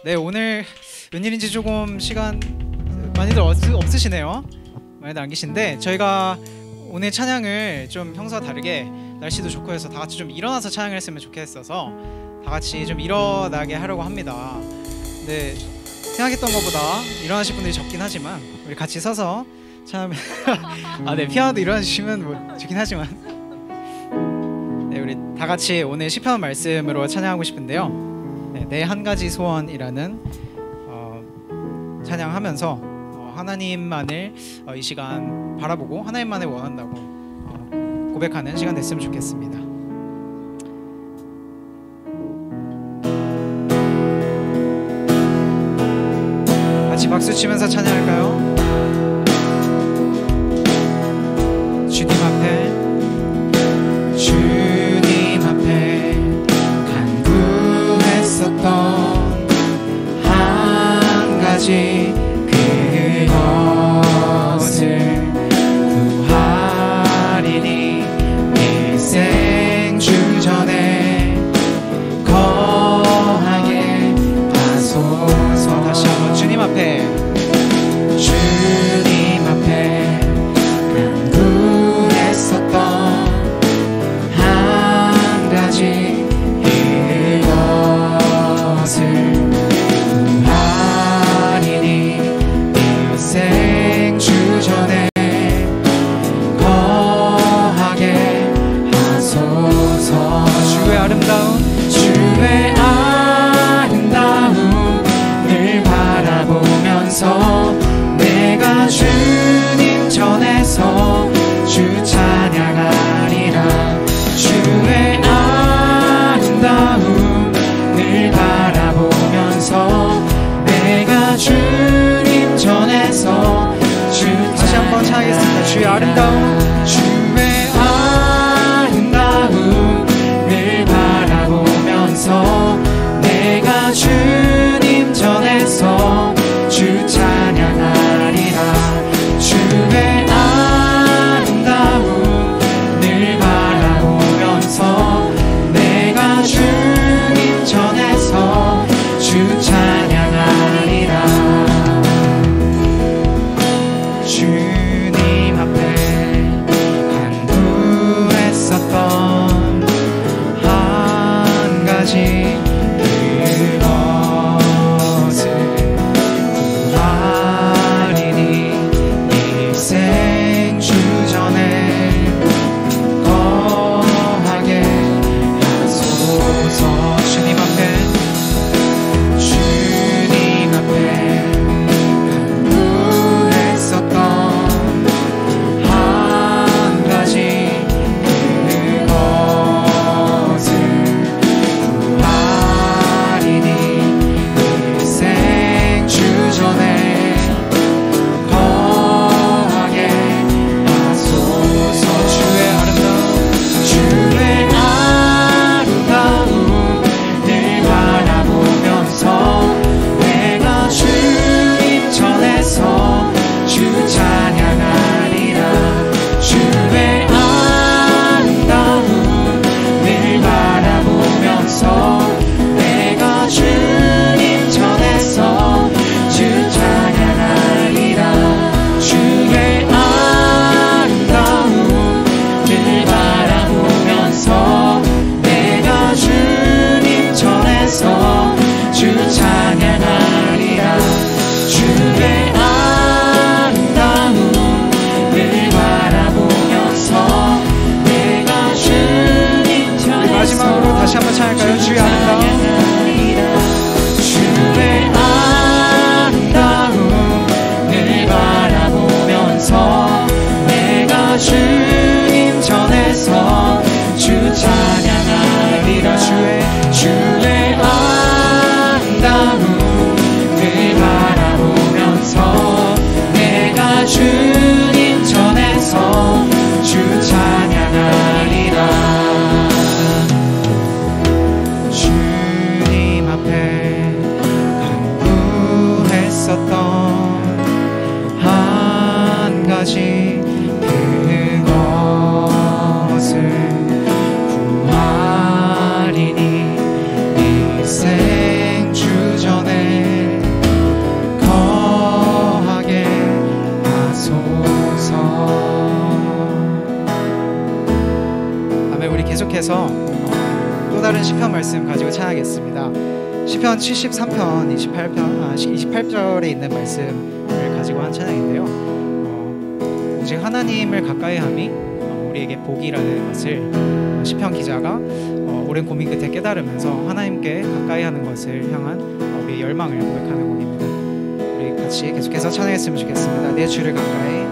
네, 오늘 웬일인지 조금 시간 많이들 없으시네요. 많이들 안 계신데 저희가 오늘 찬양을 좀 평소와 다르게 날씨도 좋고 해서 다 같이 좀 일어나서 찬양을 했으면 좋겠어서 다 같이 좀 일어나게 하려고 합니다. 근데 생각했던 것보다 일어나실 분들이 적긴 하지만 우리 같이 서서 참 네, 피아노도 일어나주시면 뭐 좋긴 하지만 네, 우리 다 같이 오늘 시편 말씀으로 찬양하고 싶은데요. 네, 내 한 가지 소원이라는 찬양하면서 하나님만을 이 시간 바라보고 하나님만을 원한다고 고백하는 시간 됐으면 좋겠습니다. 같이 박수 치면서 찬양할까요? 주님 앞에 간구했었던 한 가지 그것을 구하리니 일생 주전에 거하게 하소서. 다시 한번 주님 앞에 간구했었던 한 가지 그것을 구하리니 일생 주전에 거하게 하소서. 주의 아름다움을 바라보면서 내가 주님 전에서 주 찬양하리라. 주의 아름다움을 바라보면서 내가 주님 전에서 주 다시 한번 찬양하겠습니다. 주의 아름다움을 바라보면서 내가 주님 전에서 주 찬양하리라. 주의 아름다움을 바라보면서 내가 주님 전에서 주 찬양하리라. 주님 앞에 간구했었던 한 가지 그것을 구하리니 일생 주전에 거하게 하소서. 주님 앞에 간구했었던 한 가지 그것을 구하리니 일생 주전에 거하게 하소서. 주의 아름다움을 바라보면서 내가 주님 전에서 주 찬양하리라. 주의 아름다움을 바라보면서 내가 주님 전에서 주 찬양하리라. 주의 아름다움을 바라보면서 내가 주님 전에서 주 찬양하리라. 주의 아름다움을 바라보면서 내가 주님 전에서 마지막으로 다시 한번 찬양할까요? 주의 아름다움. 주의 아름다움을 바라보면서 내가 주님 전에서 주 찬양하리라. 주의 아름다움을 바라보면서 내가 주님 전에서 주 찬양하리라. 주님 앞에 간구했었던 한 가지 그것을 구하리니 일생 주전 계속해서 또 다른 시편 말씀 가지고 찬양하겠습니다. 시편 73편 28절에 있는 말씀을 가지고 한 찬양인데요. 오직 하나님을 가까이 함이 우리에게 복이라는 것을 시편 기자가 오랜 고민 끝에 깨달으면서 하나님께 가까이 하는 것을 향한 우리의 열망을 고백하는 곡입니다. 우리 같이 계속해서 찬양했으면 좋겠습니다. 내 주를 가까이.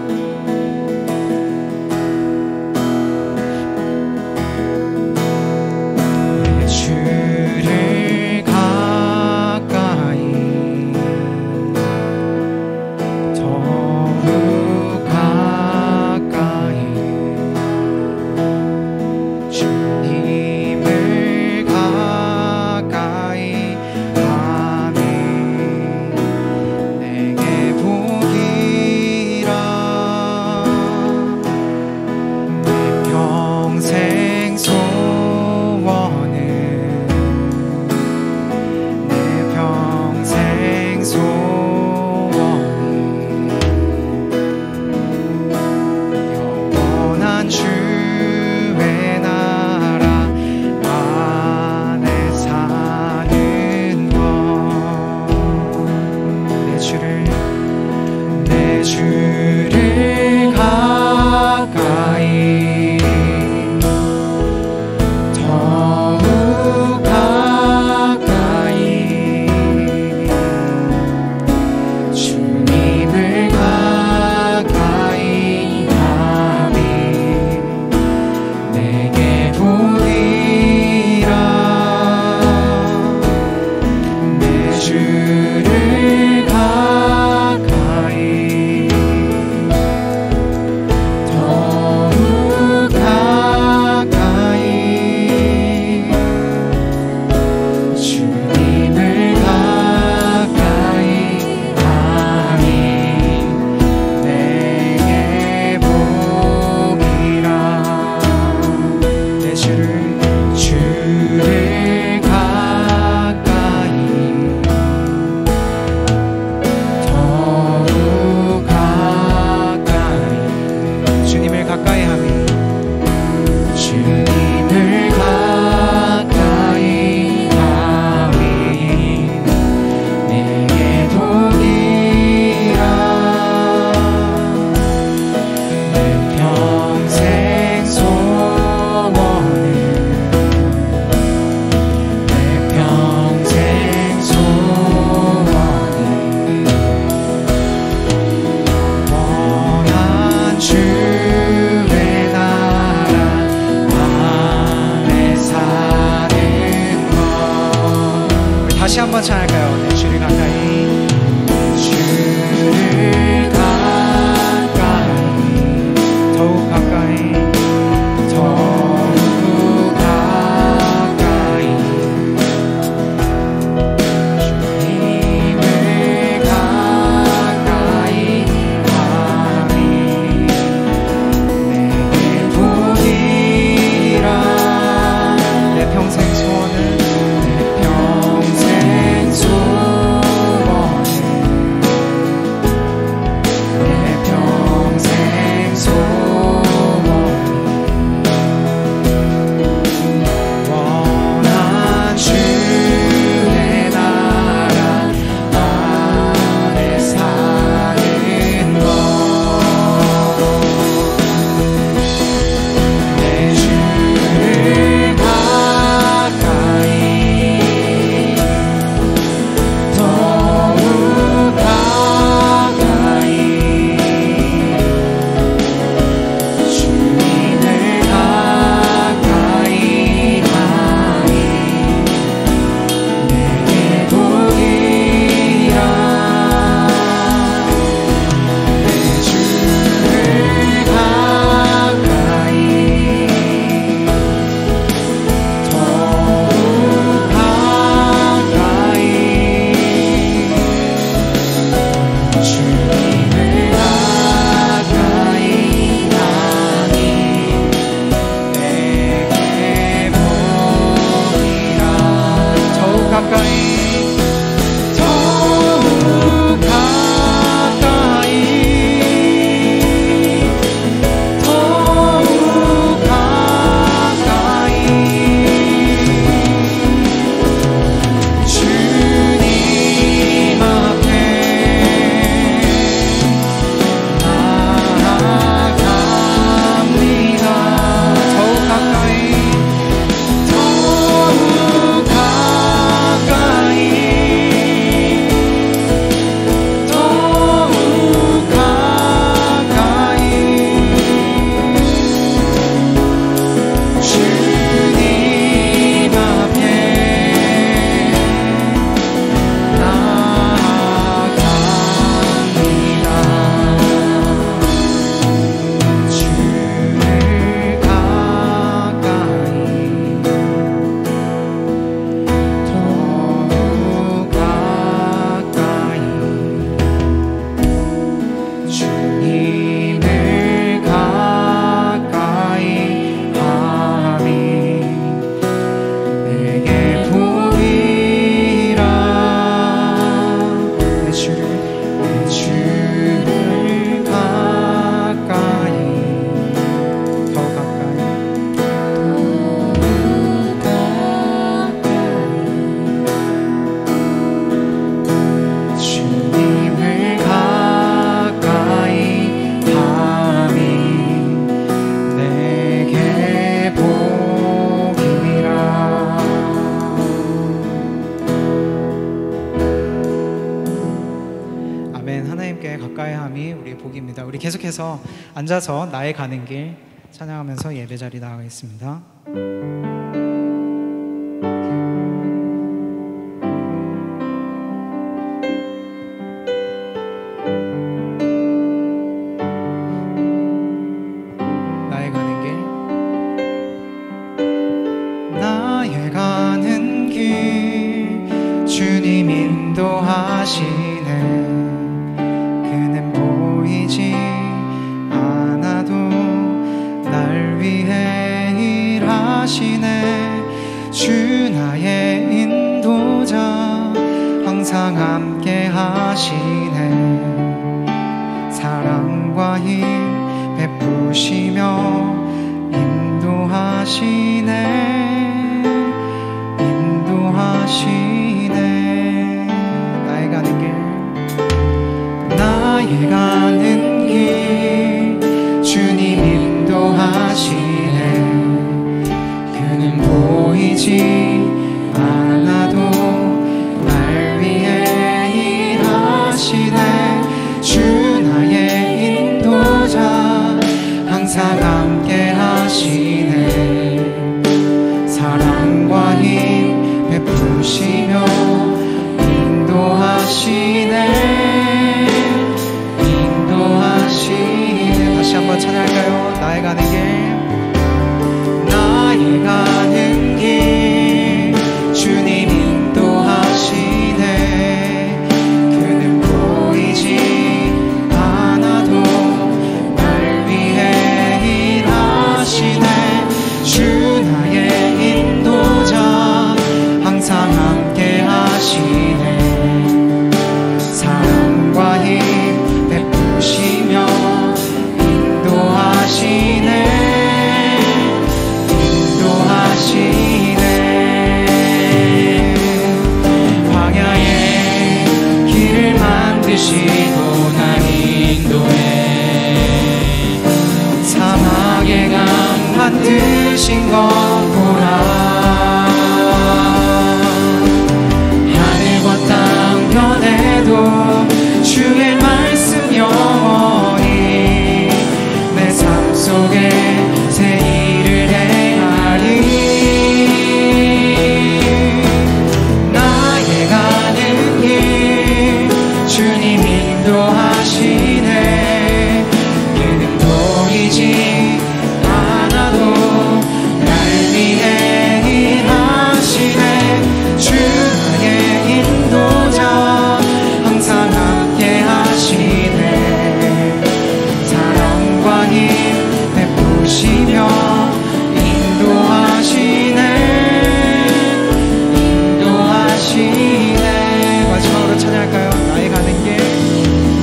다시 한번 찬양할까요? 내 주를 가까이, 주를 가까이, 더욱 가까이, 더욱 가까이, 주님을 가까이 하니 내게 복이라. 내 평생 소원은, 내 평생 소원은 하나님께 가까이함이 우리의 복입니다. 우리 계속해서 앉아서 나의 가는 길 찬양하면서 예배 자리 나가겠습니다. 그는 보이지 않아도 날 위해 일하시네. 주 나의 인도자 항상 함께 하시네. 사랑과 힘 베푸시며 인도하시네. 인도하시네. 나의 가는 길 주님 인도하시네. 그는 보이지 않아도 날 위해 일하시네. 주 나의 인도자 항상 함께 하시네. 사랑과 힘 베푸시며 인도하시네. 다시 한번 찬양할까요? 나의 가는 길 주님 인도하시네. 그는 보이지 않아도 날 위해 일하시네. 주 나의 인도자 항상 함께 하시네. 사랑과 힘 베푸시며 인도하시네. 광야에 길을 만드시고 날 인도해. 사막의 강 만드신 것 보라. 하늘과 땅 변해도 주의 말씀 영원히 내 삶 속에 새 일을 행하리. 나의 가는 길 주님 인도하시네. 그는 보이지 않아도 날 위해 일하시네. 주 나의 인도자 항상 함께 하시네. 사랑과 힘 베푸시며 인도하시네. 인도하시네. 마지막으로 찬양할까요?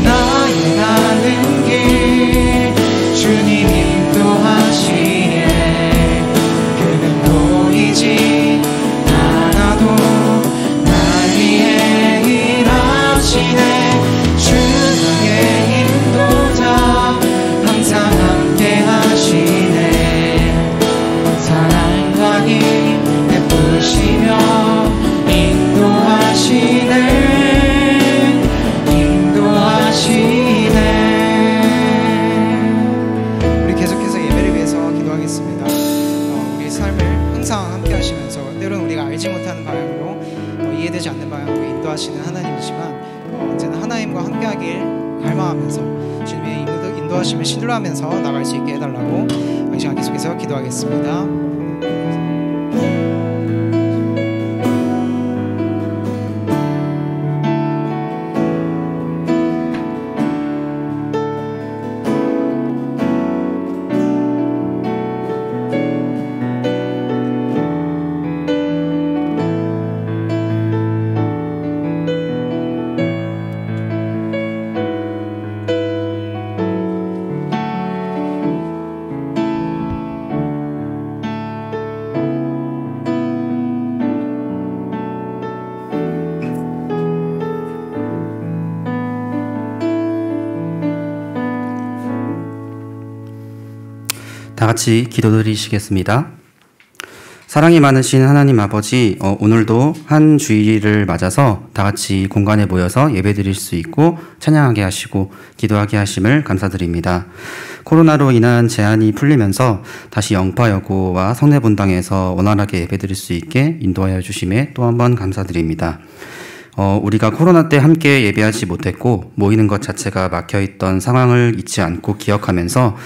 나의 가는 길 주님 인도하시네. 그는 보이지 않아도 날 위해 일하시네. 주 나의 인도자 항상 함께 하시네. 사랑과 힘 베푸시며 인도하시네. 인도하시네. 우리 계속해서 예배를 위해서 기도하겠습니다. 우리 삶을 항상 함께 하시면서 때로는 우리가 알지 못하는 방향으로 이해되지 않는 방향으로 인도하시는 하나님이지만 언제나 하나님과 함께하길 갈망하면서 주님의 인도하심을 신뢰하면서 나갈 수 있게 해달라고 이 시간 계속해서 기도하겠습니다. 다 같이 기도드리시겠습니다. 사랑이 많으신 하나님 아버지, 오늘도 한 주일을 맞아서 다 같이 공간에 모여서 예배드릴 수 있고 찬양하게 하시고 기도하게 하심을 감사드립니다. 코로나로 인한 제한이 풀리면서 다시 영파여고와 성내본당에서 원활하게 예배드릴 수 있게 인도하여 주심에 또 한 번 감사드립니다. 우리가 코로나 때 함께 예배하지 못했고 모이는 것 자체가 막혀있던 상황을 잊지 않고 기억하면서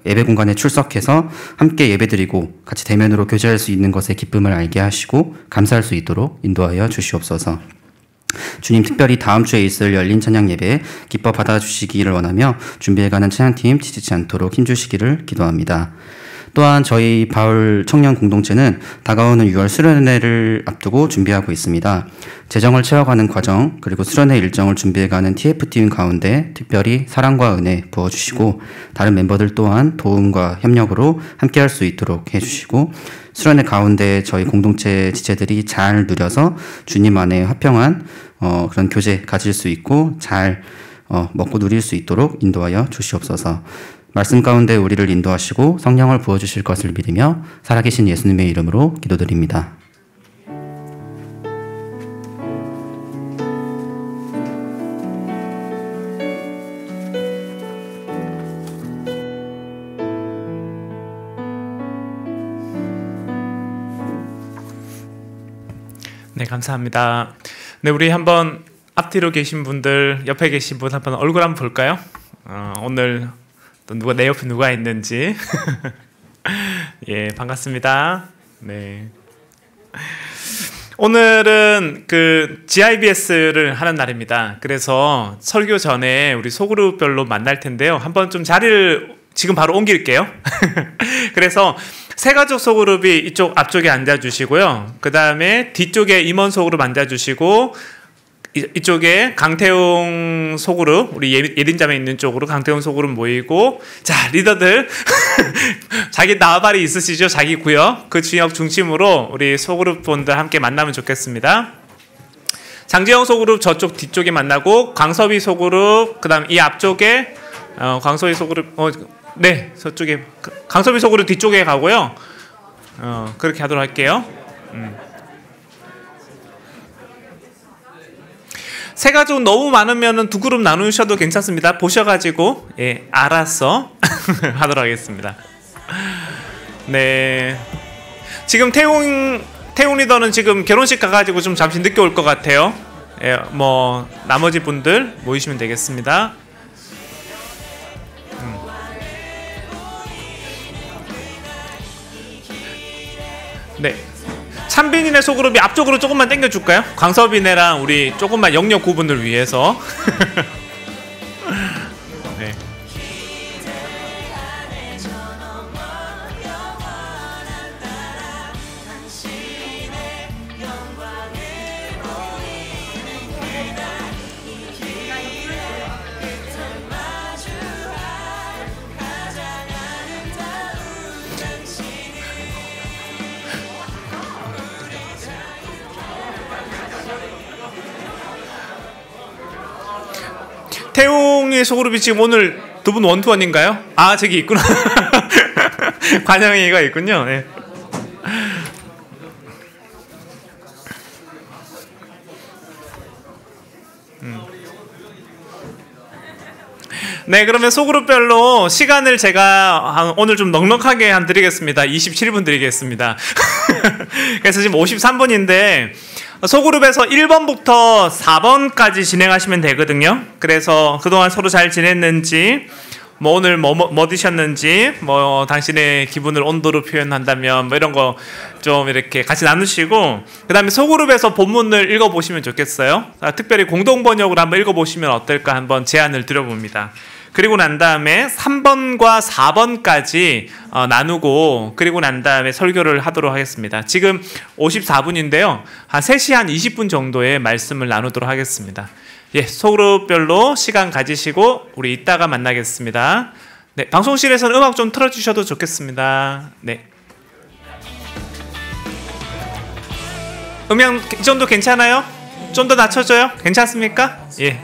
예배 공간에 출석해서 함께 예배드리고 같이 대면으로 교제할 수 있는 것의 기쁨을 알게 하시고 감사할 수 있도록 인도하여 주시옵소서. 주님, 특별히 다음 주에 있을 열린 찬양 예배 기뻐 받아주시기를 원하며 준비해가는 찬양팀 지치지 않도록 힘주시기를 기도합니다. 또한 저희 바울 청년 공동체는 다가오는 6월 수련회를 앞두고 준비하고 있습니다. 재정을 채워가는 과정 그리고 수련회 일정을 준비해가는 TF팀 가운데 특별히 사랑과 은혜 부어주시고 다른 멤버들 또한 도움과 협력으로 함께할 수 있도록 해주시고 수련회 가운데 저희 공동체 지체들이 잘 누려서 주님 안에 화평한 그런 교제 가질 수 있고 잘 먹고 누릴 수 있도록 인도하여 주시옵소서. 말씀 가운데 우리를 인도하시고 성령을 부어주실 것을 믿으며 살아계신 예수님의 이름으로 기도드립니다. 네, 감사합니다. 네, 우리 한번 앞뒤로 계신 분들, 옆에 계신 분 한번 얼굴 한번 볼까요? 오늘 또 누가 내 옆에 누가 있는지. 예, 반갑습니다. 네. 오늘은 그 GIBS를 하는 날입니다. 그래서 설교 전에 우리 소그룹별로 만날 텐데요. 한번 좀 자리를 지금 바로 옮길게요. 그래서 새가족 소그룹이 이쪽 앞쪽에 앉아주시고요. 그 다음에 뒤쪽에 임원 소그룹 앉아주시고 이쪽에 강태웅 소그룹, 우리 예린자매 있는 쪽으로 강태웅 소그룹 모이고, 자, 리더들 자기 나발이 있으시죠? 자기 구역, 그 지역 중심으로 우리 소그룹 분들 함께 만나면 좋겠습니다. 장지영 소그룹 저쪽 뒤쪽에 만나고, 강섭이 소그룹, 그 다음 이 앞쪽에 광섭이 소그룹, 네, 저쪽에 강섭이 소그룹 뒤쪽에 가고요. 그렇게 하도록 할게요. 세 가족 너무 많으면 두 그룹 나누셔도 괜찮습니다. 보셔가지고 예, 알아서 하도록 하겠습니다. 네, 지금 태웅 리더는 지금 결혼식 가가지고 좀 잠시 늦게 올 것 같아요. 예, 뭐 나머지 분들 모이시면 되겠습니다. 네. 찬빈이네 소그룹이 앞쪽으로 조금만 당겨줄까요? 광섭이네랑 우리 조금만 영역 구분을 위해서. 네. 태웅의 소그룹이 지금 오늘 두 분 원투원인가요? 아, 저기 있구나. 관영이가 있군요. 네. 네, 그러면 소그룹별로 시간을 제가 오늘 좀 넉넉하게 드리겠습니다. 27분 드리겠습니다. 그래서 지금 53분인데 소그룹에서 1번부터 4번까지 진행하시면 되거든요. 그래서 그동안 서로 잘 지냈는지, 뭐 오늘 뭐 드셨는지, 뭐 당신의 기분을 온도로 표현한다면 뭐 이런 거 좀 이렇게 같이 나누시고, 그 다음에 소그룹에서 본문을 읽어보시면 좋겠어요. 특별히 공동 번역으로 한번 읽어보시면 어떨까 한번 제안을 드려봅니다. 그리고 난 다음에 3번과 4번까지 나누고, 그리고 난 다음에 설교를 하도록 하겠습니다. 지금 54분인데요. 한 3시 한 20분 정도의 말씀을 나누도록 하겠습니다. 예, 소그룹별로 시간 가지시고 우리 이따가 만나겠습니다. 네, 방송실에서는 음악 좀 틀어주셔도 좋겠습니다. 네. 음향 이 정도 괜찮아요? 좀 더 낮춰줘요? 괜찮습니까? 예.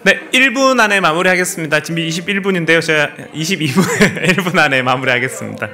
네, 1분 안에 마무리하겠습니다. 지금 21분인데요. 제가 22분에 1분 안에 마무리하겠습니다.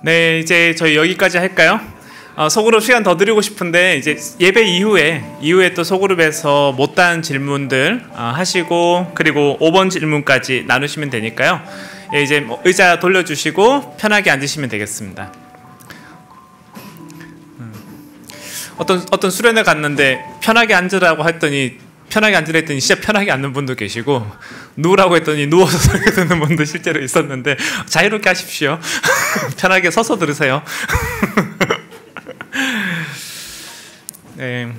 네, 이제 저희 여기까지 할까요? 소그룹 시간 더 드리고 싶은데 이제 예배 이후에 또 소그룹에서 못다한 질문들 하시고 그리고 5번 질문까지 나누시면 되니까요. 예, 이제 뭐 의자 돌려주시고 편하게 앉으시면 되겠습니다. 어떤 수련회 갔는데 편하게 앉으라고 했더니 진짜 편하게 앉는 분도 계시고 누우라고 했더니 누워서 설교 듣는 분도 실제로 있었는데 자유롭게 하십시오. 편하게 서서 들으세요. 네.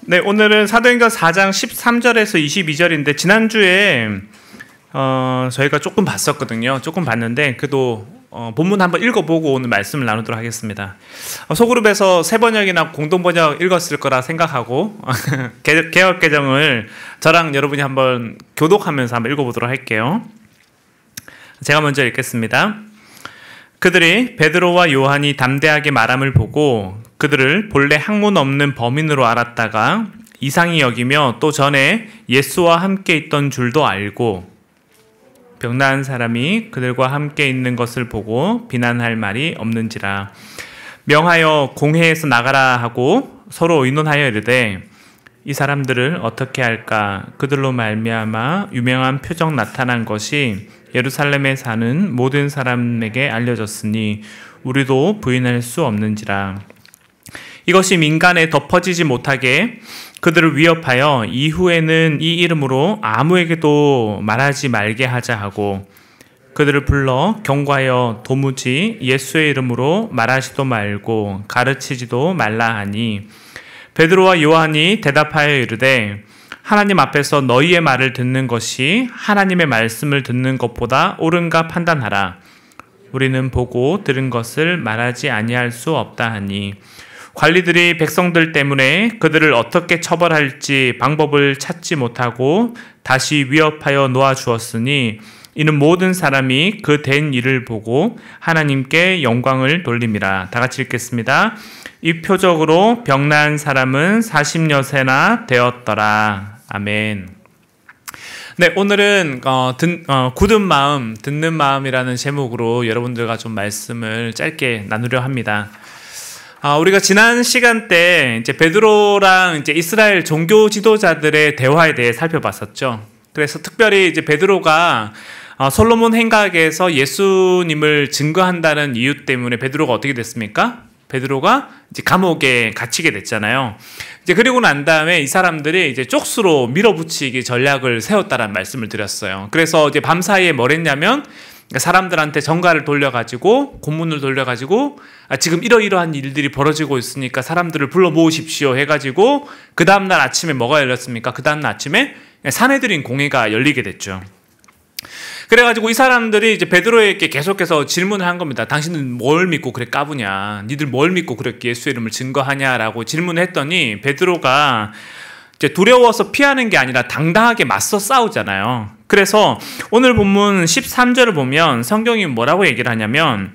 네, 오늘은 사도행전 4장 13절에서 22절인데 지난주에 저희가 조금 봤었거든요. 조금 봤는데 그래도 본문 한번 읽어보고 오늘 말씀을 나누도록 하겠습니다. 소그룹에서 새 번역이나 공동 번역 읽었을 거라 생각하고 개역 개정을 저랑 여러분이 한번 교독하면서 한번 읽어보도록 할게요. 제가 먼저 읽겠습니다. 그들이 베드로와 요한이 담대하게 말함을 보고 그들을 본래 학문 없는 범인으로 알았다가 이상히 여기며 또 전에 예수와 함께 있던 줄도 알고 병나은 사람이 그들과 함께 있는 것을 보고 비난할 말이 없는지라. 명하여 공회에서 나가라 하고 서로 의논하여 이르되 이 사람들을 어떻게 할까? 그들로 말미암아 유명한 표적 나타난 것이 예루살렘에 사는 모든 사람에게 알려졌으니 우리도 부인할 수 없는지라. 이것이 민간에 덮어지지 못하게 그들을 위협하여 이후에는 이 이름으로 아무에게도 말하지 말게 하자 하고 그들을 불러 경고하여 도무지 예수의 이름으로 말하지도 말고 가르치지도 말라 하니 베드로와 요한이 대답하여 이르되 하나님 앞에서 너희의 말을 듣는 것이 하나님의 말씀을 듣는 것보다 옳은가 판단하라. 우리는 보고 들은 것을 말하지 아니할 수 없다 하니 관리들이 백성들 때문에 그들을 어떻게 처벌할지 방법을 찾지 못하고 다시 위협하여 놓아주었으니 이는 모든 사람이 그 된 일을 보고 하나님께 영광을 돌림이라. 다 같이 읽겠습니다. 이 표적으로 병나은 사람은 40여세나 되었더라. 아멘. 네, 오늘은 굳은 마음, 듣는 마음이라는 제목으로 여러분들과 좀 말씀을 짧게 나누려 합니다. 우리가 지난 시간 때 이제 베드로랑 이제 이스라엘 종교 지도자들의 대화에 대해 살펴봤었죠. 그래서 특별히 이제 베드로가 솔로몬 행각에서 예수님을 증거한다는 이유 때문에 베드로가 어떻게 됐습니까? 베드로가 이제 감옥에 갇히게 됐잖아요. 이제 그리고 난 다음에 이 사람들이 이제 쪽수로 밀어붙이기 전략을 세웠다라는 말씀을 드렸어요. 그래서 이제 밤사이에 뭘 했냐면 사람들한테 전가를 돌려가지고 고문을 돌려가지고 지금 이러이러한 일들이 벌어지고 있으니까 사람들을 불러 모으십시오 해가지고 그 다음날 아침에 뭐가 열렸습니까? 그 다음날 아침에 사내들인 공회가 열리게 됐죠. 그래가지고 이 사람들이 이제 베드로에게 계속해서 질문을 한 겁니다. 당신은 뭘 믿고 그래 까부냐? 니들 뭘 믿고 그렇게 예수의 이름을 증거하냐라고 질문을 했더니 베드로가 이제 두려워서 피하는 게 아니라 당당하게 맞서 싸우잖아요. 그래서 오늘 본문 13절을 보면 성경이 뭐라고 얘기를 하냐면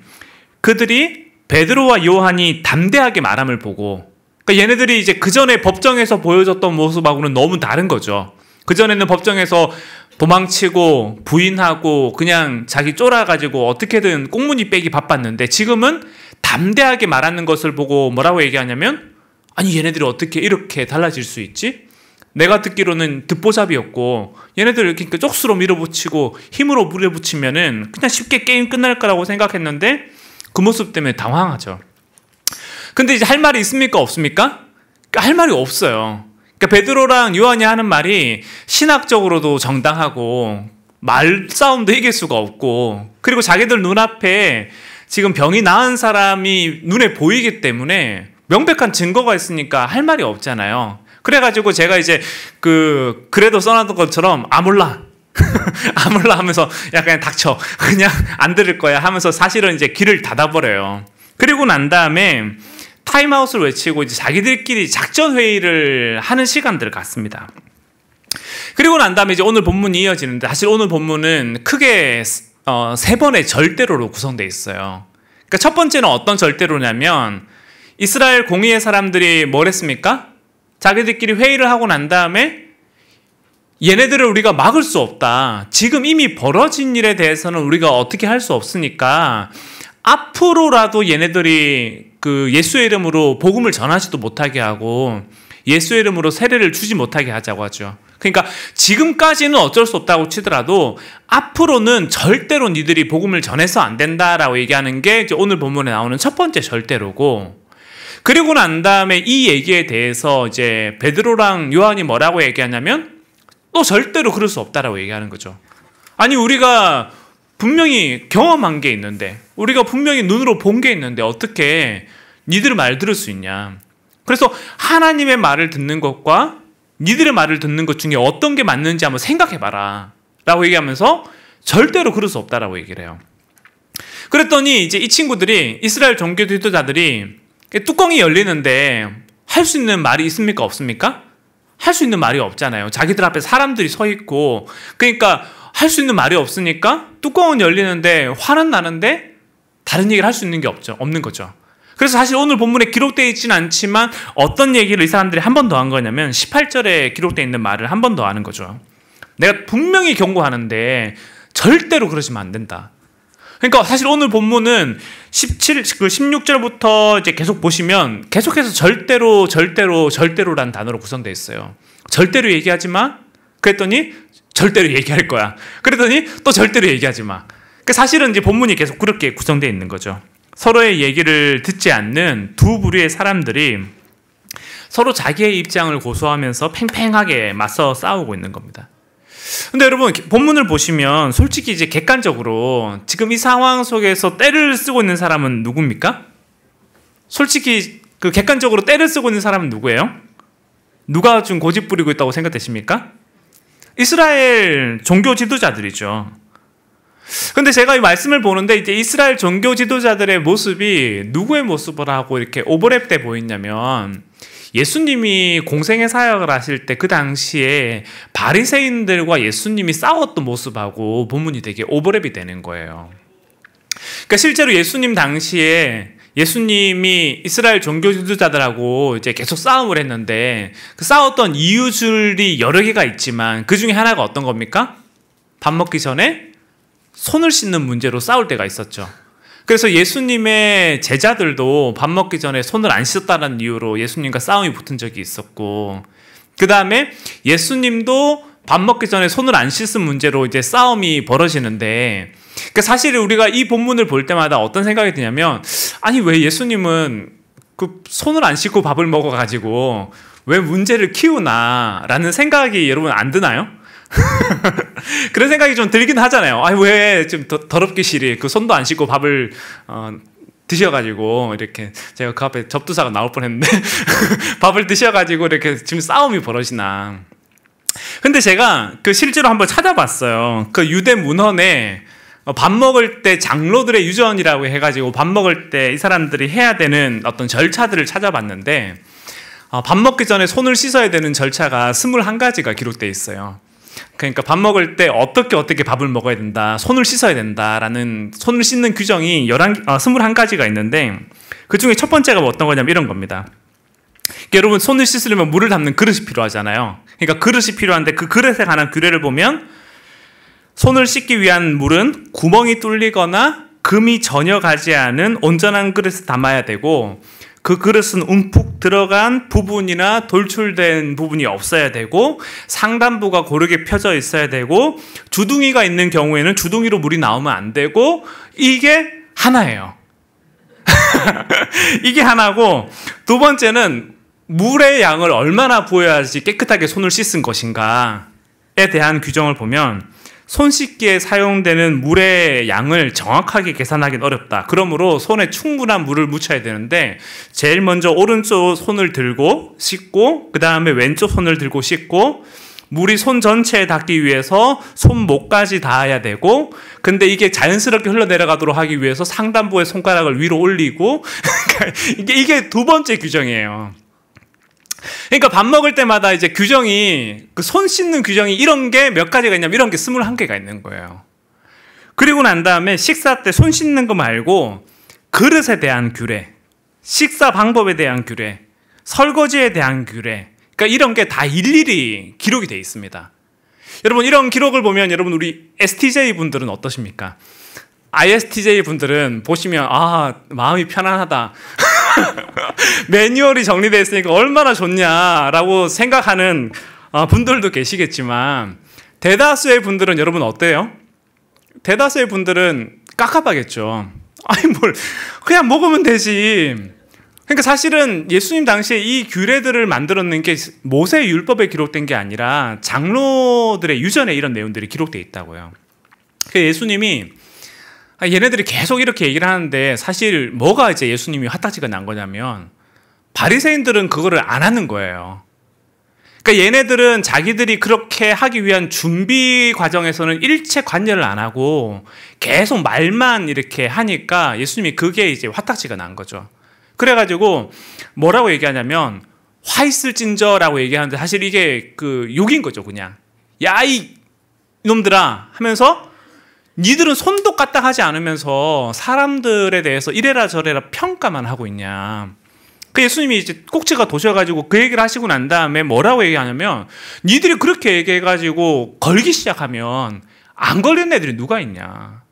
그들이 베드로와 요한이 담대하게 말함을 보고, 그러니까 얘네들이 이제 그 전에 법정에서 보여줬던 모습하고는 너무 다른 거죠. 그 전에는 법정에서 도망치고 부인하고 그냥 자기 쫄아가지고 어떻게든 꽁무니 빼기 바빴는데 지금은 담대하게 말하는 것을 보고 뭐라고 얘기하냐면 아니 얘네들이 어떻게 이렇게 달라질 수 있지? 내가 듣기로는 듣보잡이었고 얘네들 이렇게 쪽수로 밀어붙이고 힘으로 밀어붙이면은 그냥 쉽게 게임 끝날 거라고 생각했는데 그 모습 때문에 당황하죠. 근데 이제 할 말이 있습니까? 없습니까? 할 말이 없어요. 그러니까 베드로랑 요한이 하는 말이 신학적으로도 정당하고 말싸움도 이길 수가 없고 그리고 자기들 눈앞에 지금 병이 나은 사람이 눈에 보이기 때문에 명백한 증거가 있으니까 할 말이 없잖아요. 그래가지고 제가 이제 그래도 써놨던 것처럼 몰라 몰라 하면서 약간 닥쳐 그냥 안 들을 거야 하면서 사실은 이제 귀를 닫아버려요. 그리고 난 다음에 타임아웃을 외치고 이제 자기들끼리 작전 회의를 하는 시간들을 갖습니다. 그리고 난 다음에 이제 오늘 본문이 이어지는데 사실 오늘 본문은 크게 세 번의 절대로로 구성되어 있어요. 그러니까 첫 번째는 어떤 절대로냐면 이스라엘 공의의 사람들이 뭘 했습니까? 자기들끼리 회의를 하고 난 다음에 얘네들을 우리가 막을 수 없다. 지금 이미 벌어진 일에 대해서는 우리가 어떻게 할 수 없으니까 앞으로라도 얘네들이 그 예수의 이름으로 복음을 전하지도 못하게 하고 예수의 이름으로 세례를 주지 못하게 하자고 하죠. 그러니까 지금까지는 어쩔 수 없다고 치더라도 앞으로는 절대로 니들이 복음을 전해서 안 된다라고 얘기하는 게 이제 오늘 본문에 나오는 첫 번째 절대로고, 그리고 난 다음에 이 얘기에 대해서 이제 베드로랑 요한이 뭐라고 얘기하냐면 또 절대로 그럴 수 없다라고 얘기하는 거죠. 아니 우리가 분명히 경험한 게 있는데 우리가 분명히 눈으로 본 게 있는데 어떻게 니들 말 들을 수 있냐. 그래서 하나님의 말을 듣는 것과 니들의 말을 듣는 것 중에 어떤 게 맞는지 한번 생각해봐라 라고 얘기하면서 절대로 그럴 수 없다라고 얘기를 해요. 그랬더니 이제 이 친구들이, 이스라엘 종교 지도자들이 뚜껑이 열리는데 할 수 있는 말이 있습니까? 없습니까? 할 수 있는 말이 없잖아요. 자기들 앞에 사람들이 서 있고, 그러니까 할 수 있는 말이 없으니까 뚜껑은 열리는데 화는 나는데 다른 얘기를 할 수 있는 게 없는 거죠. 그래서 사실 오늘 본문에 기록되어 있지는 않지만 어떤 얘기를 이 사람들이 한 번 더 한 거냐면 18절에 기록되어 있는 말을 한 번 더 하는 거죠. 내가 분명히 경고하는데 절대로 그러시면 안 된다. 그러니까 사실 오늘 본문은 16절부터 이제 계속 보시면 계속해서 절대로란 단어로 구성되어 있어요. 절대로 얘기하지 마. 그랬더니 절대로 얘기할 거야. 그랬더니 또 절대로 얘기하지 마. 그러니까 사실은 이제 본문이 계속 그렇게 구성되어 있는 거죠. 서로의 얘기를 듣지 않는 두 부류의 사람들이 서로 자기의 입장을 고수하면서 팽팽하게 맞서 싸우고 있는 겁니다. 근데 여러분, 본문을 보시면 솔직히 이제 객관적으로 지금 이 상황 속에서 떼를 쓰고 있는 사람은 누굽니까? 솔직히 그 객관적으로 떼를 쓰고 있는 사람은 누구예요? 누가 좀 고집 부리고 있다고 생각되십니까? 이스라엘 종교 지도자들이죠. 근데 제가 이 말씀을 보는데 이제 이스라엘 종교 지도자들의 모습이 누구의 모습을 하고 이렇게 오버랩돼 보이냐면, 예수님이 공생의 사역을 하실 때 그 당시에 바리새인들과 예수님이 싸웠던 모습하고 본문이 되게 오버랩이 되는 거예요. 그러니까 실제로 예수님 당시에 예수님이 이스라엘 종교 지도자들하고 이제 계속 싸움을 했는데 그 싸웠던 이유들이 여러 개가 있지만 그 중에 하나가 어떤 겁니까? 밥 먹기 전에 손을 씻는 문제로 싸울 때가 있었죠. 그래서 예수님의 제자들도 밥 먹기 전에 손을 안 씻었다는 이유로 예수님과 싸움이 붙은 적이 있었고, 그 다음에 예수님도 밥 먹기 전에 손을 안 씻은 문제로 이제 싸움이 벌어지는데, 그러니까 사실 우리가 이 본문을 볼 때마다 어떤 생각이 드냐면, 아니 왜 예수님은 그 손을 안 씻고 밥을 먹어가지고 왜 문제를 키우나라는 생각이 여러분 안 드나요? 그런 생각이 좀 들긴 하잖아요. 아니 왜 좀 더럽게 시리 그 손도 안 씻고 밥을 드셔가지고 이렇게, 제가 그 앞에 접두사가 나올 뻔했는데 밥을 드셔가지고 이렇게 지금 싸움이 벌어지나. 근데 제가 그 실제로 한번 찾아봤어요. 그 유대 문헌에 밥 먹을 때 장로들의 유전이라고 해가지고 밥 먹을 때 이 사람들이 해야 되는 어떤 절차들을 찾아봤는데, 밥 먹기 전에 손을 씻어야 되는 절차가 21가지가 기록되어 있어요. 그러니까 밥 먹을 때 어떻게 밥을 먹어야 된다, 손을 씻어야 된다라는 손을 씻는 규정이 21가지가 있는데, 그 중에 첫 번째가 어떤 거냐면 이런 겁니다. 그러니까 여러분, 손을 씻으려면 물을 담는 그릇이 필요하잖아요. 그러니까 그릇이 필요한데 그 그릇에 관한 규례를 보면 손을 씻기 위한 물은 구멍이 뚫리거나 금이 전혀 가지 않은 온전한 그릇에 담아야 되고, 그 그릇은 움푹 들어간 부분이나 돌출된 부분이 없어야 되고, 상단부가 고르게 펴져 있어야 되고, 주둥이가 있는 경우에는 주둥이로 물이 나오면 안 되고, 이게 하나예요. 이게 하나고, 두 번째는 물의 양을 얼마나 부어야지 깨끗하게 손을 씻은 것인가에 대한 규정을 보면, 손 씻기에 사용되는 물의 양을 정확하게 계산하기는 어렵다. 그러므로 손에 충분한 물을 묻혀야 되는데, 제일 먼저 오른쪽 손을 들고 씻고, 그 다음에 왼쪽 손을 들고 씻고, 물이 손 전체에 닿기 위해서 손목까지 닿아야 되고, 근데 이게 자연스럽게 흘러내려가도록 하기 위해서 상단부의 손가락을 위로 올리고 이게 두 번째 규정이에요. 그러니까 밥 먹을 때마다 이제 규정이, 그 손 씻는 규정이 이런 게 몇 가지가 있냐면 이런 게 21개가 있는 거예요. 그리고 난 다음에 식사 때 손 씻는 거 말고 그릇에 대한 규례, 식사 방법에 대한 규례, 설거지에 대한 규례, 그러니까 이런 게 다 일일이 기록이 되어 있습니다. 여러분, 이런 기록을 보면 여러분, 우리 STJ 분들은 어떠십니까? ISTJ 분들은 보시면 마음이 편안하다. 매뉴얼이 정리되어 있으니까 얼마나 좋냐라고 생각하는 분들도 계시겠지만, 대다수의 분들은 여러분 어때요? 대다수의 분들은 깝깝하겠죠. 아니 뭘 그냥 먹으면 되지. 그러니까 사실은 예수님 당시에 이 규례들을 만들었는 게 모세의 율법에 기록된 게 아니라 장로들의 유전에 이런 내용들이 기록되어 있다고요. 그래서 예수님이 얘네들이 계속 이렇게 얘기를 하는데, 사실 뭐가 이제 예수님이 화딱지가 난 거냐면 바리새인들은 그거를 안 하는 거예요. 그러니까 얘네들은 자기들이 그렇게 하기 위한 준비 과정에서는 일체 관여를 안 하고 계속 말만 이렇게 하니까 예수님이 그게 이제 화딱지가 난 거죠. 그래가지고 뭐라고 얘기하냐면 화 있을진저라고 얘기하는데 사실 이게 그 욕인 거죠. 그냥 야 이 놈들아 하면서 니들은 손도 까딱하지 않으면서 사람들에 대해서 이래라 저래라 평가만 하고 있냐. 그 예수님이 이제 꼭지가 도셔가지고 그 얘기를 하시고 난 다음에 뭐라고 얘기하냐면 니들이 그렇게 얘기해가지고 걸기 시작하면 안 걸리는 애들이 누가 있냐.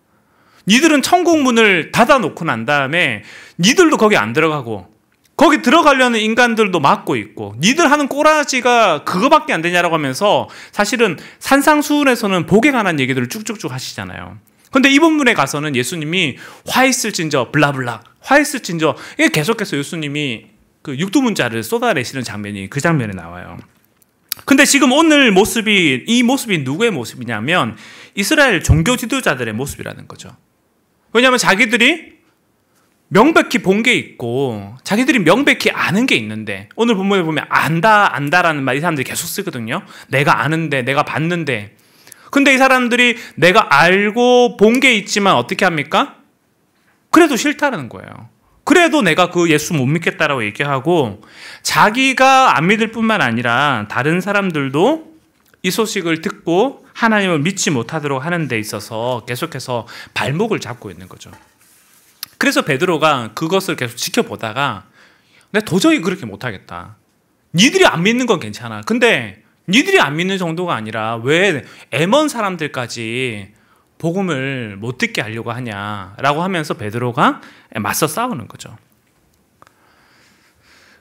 니들은 천국 문을 닫아놓고 난 다음에 니들도 거기 안 들어가고 거기 들어가려는 인간들도 막고 있고 니들 하는 꼬라지가 그거밖에 안 되냐라고 하면서 사실은 산상수훈에서는 복에 관한 얘기들을 쭉쭉쭉 하시잖아요. 근데 이 본문에 가서는 예수님이 화 있을진저 블라블라 화 있을진저 이게 계속해서 예수님이 그 육두문자를 쏟아내시는 장면이 그 장면에 나와요. 근데 지금 오늘 모습이 이 모습이 누구의 모습이냐면 이스라엘 종교 지도자들의 모습이라는 거죠. 왜냐하면 자기들이 명백히 본 게 있고 자기들이 명백히 아는 게 있는데 오늘 본문에 보면 안다라는 말 이 사람들이 계속 쓰거든요. 내가 아는데 내가 봤는데 근데 이 사람들이 내가 알고 본 게 있지만 어떻게 합니까? 그래도 싫다라는 거예요. 그래도 내가 그 예수 못 믿겠다라고 얘기하고 자기가 안 믿을 뿐만 아니라 다른 사람들도 이 소식을 듣고 하나님을 믿지 못하도록 하는 데 있어서 계속해서 발목을 잡고 있는 거죠. 그래서 베드로가 그것을 계속 지켜보다가 내가 도저히 그렇게 못하겠다. 니들이 안 믿는 건 괜찮아. 근데 니들이 안 믿는 정도가 아니라 왜 애먼 사람들까지 복음을 못 듣게 하려고 하냐라고 하면서 베드로가 맞서 싸우는 거죠.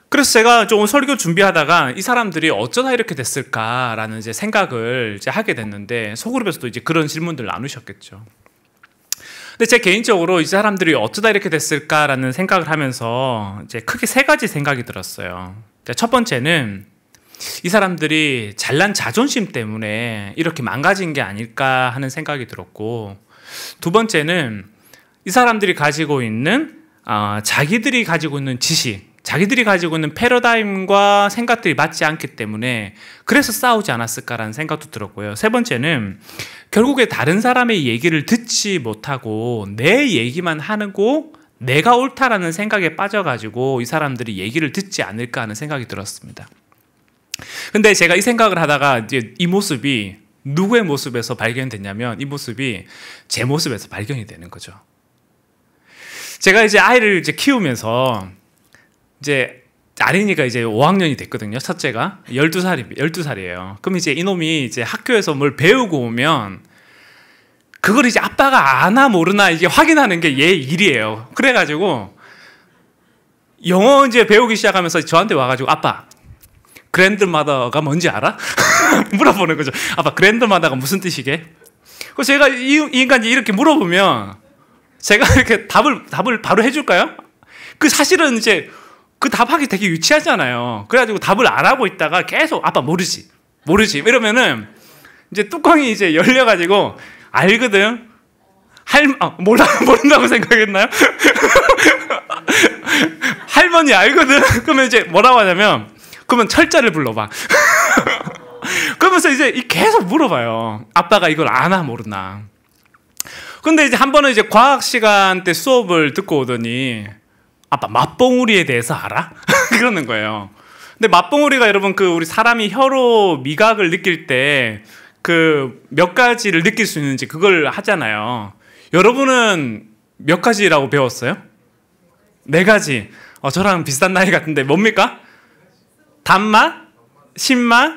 그래서 제가 좀 설교 준비하다가 이 사람들이 어쩌다 이렇게 됐을까라는 이제 생각을 이제 하게 됐는데 소그룹에서도 이제 그런 질문들을 나누셨겠죠. 근데 제 개인적으로 이 사람들이 어쩌다 이렇게 됐을까라는 생각을 하면서 이제 크게 세 가지 생각이 들었어요. 첫 번째는 이 사람들이 잘난 자존심 때문에 이렇게 망가진 게 아닐까 하는 생각이 들었고, 두 번째는 이 사람들이 가지고 있는 자기들이 가지고 있는 지식, 자기들이 가지고 있는 패러다임과 생각들이 맞지 않기 때문에 그래서 싸우지 않았을까라는 생각도 들었고요. 세 번째는 결국에 다른 사람의 얘기를 듣지 못하고 내 얘기만 하고 내가 옳다라는 생각에 빠져가지고 이 사람들이 얘기를 듣지 않을까 하는 생각이 들었습니다. 근데 제가 이 생각을 하다가 이제 이 모습이 누구의 모습에서 발견됐냐면 이 모습이 제 모습에서 발견이 되는 거죠. 제가 이제 아이를 이제 키우면서 이제 아린이가 이제 5학년이 됐거든요. 첫째가 12살이에요. 그럼 이제 이놈이 이제 학교에서 뭘 배우고 오면 그걸 이제 아빠가 아나 모르나 이게 확인하는 게 얘 일이에요. 그래가지고 영어 이제 배우기 시작하면서 저한테 와가지고 아빠 그랜드마더가 뭔지 알아? 물어보는 거죠. 아빠 그랜드마더가 무슨 뜻이게? 그래서 제가 이 인간이 이렇게 물어보면 제가 이렇게 답을 바로 해줄까요? 그 사실은 이제 그 답하기 되게 유치하잖아요. 그래가지고 답을 안 하고 있다가 계속 아빠 모르지 이러면은 이제 뚜껑이 이제 열려가지고 알거든. 모른다고 생각했나요? 할머니 알거든. 그러면 이제 뭐라고 하냐면 그러면 철자를 불러봐. 그러면서 이제 계속 물어봐요. 아빠가 이걸 아나 모르나. 근데 이제 한 번은 이제 과학 시간 때 수업을 듣고 오더니 아빠 맞봉우리에 대해서 알아? 그러는 거예요. 근데 맞봉우리가 여러분 그 우리 사람이 혀로 미각을 느낄 때 그 몇 가지를 느낄 수 있는지 그걸 하잖아요. 여러분은 몇 가지라고 배웠어요? 4가지. 저랑 비슷한 나이 같은데 뭡니까? 단맛, 신맛,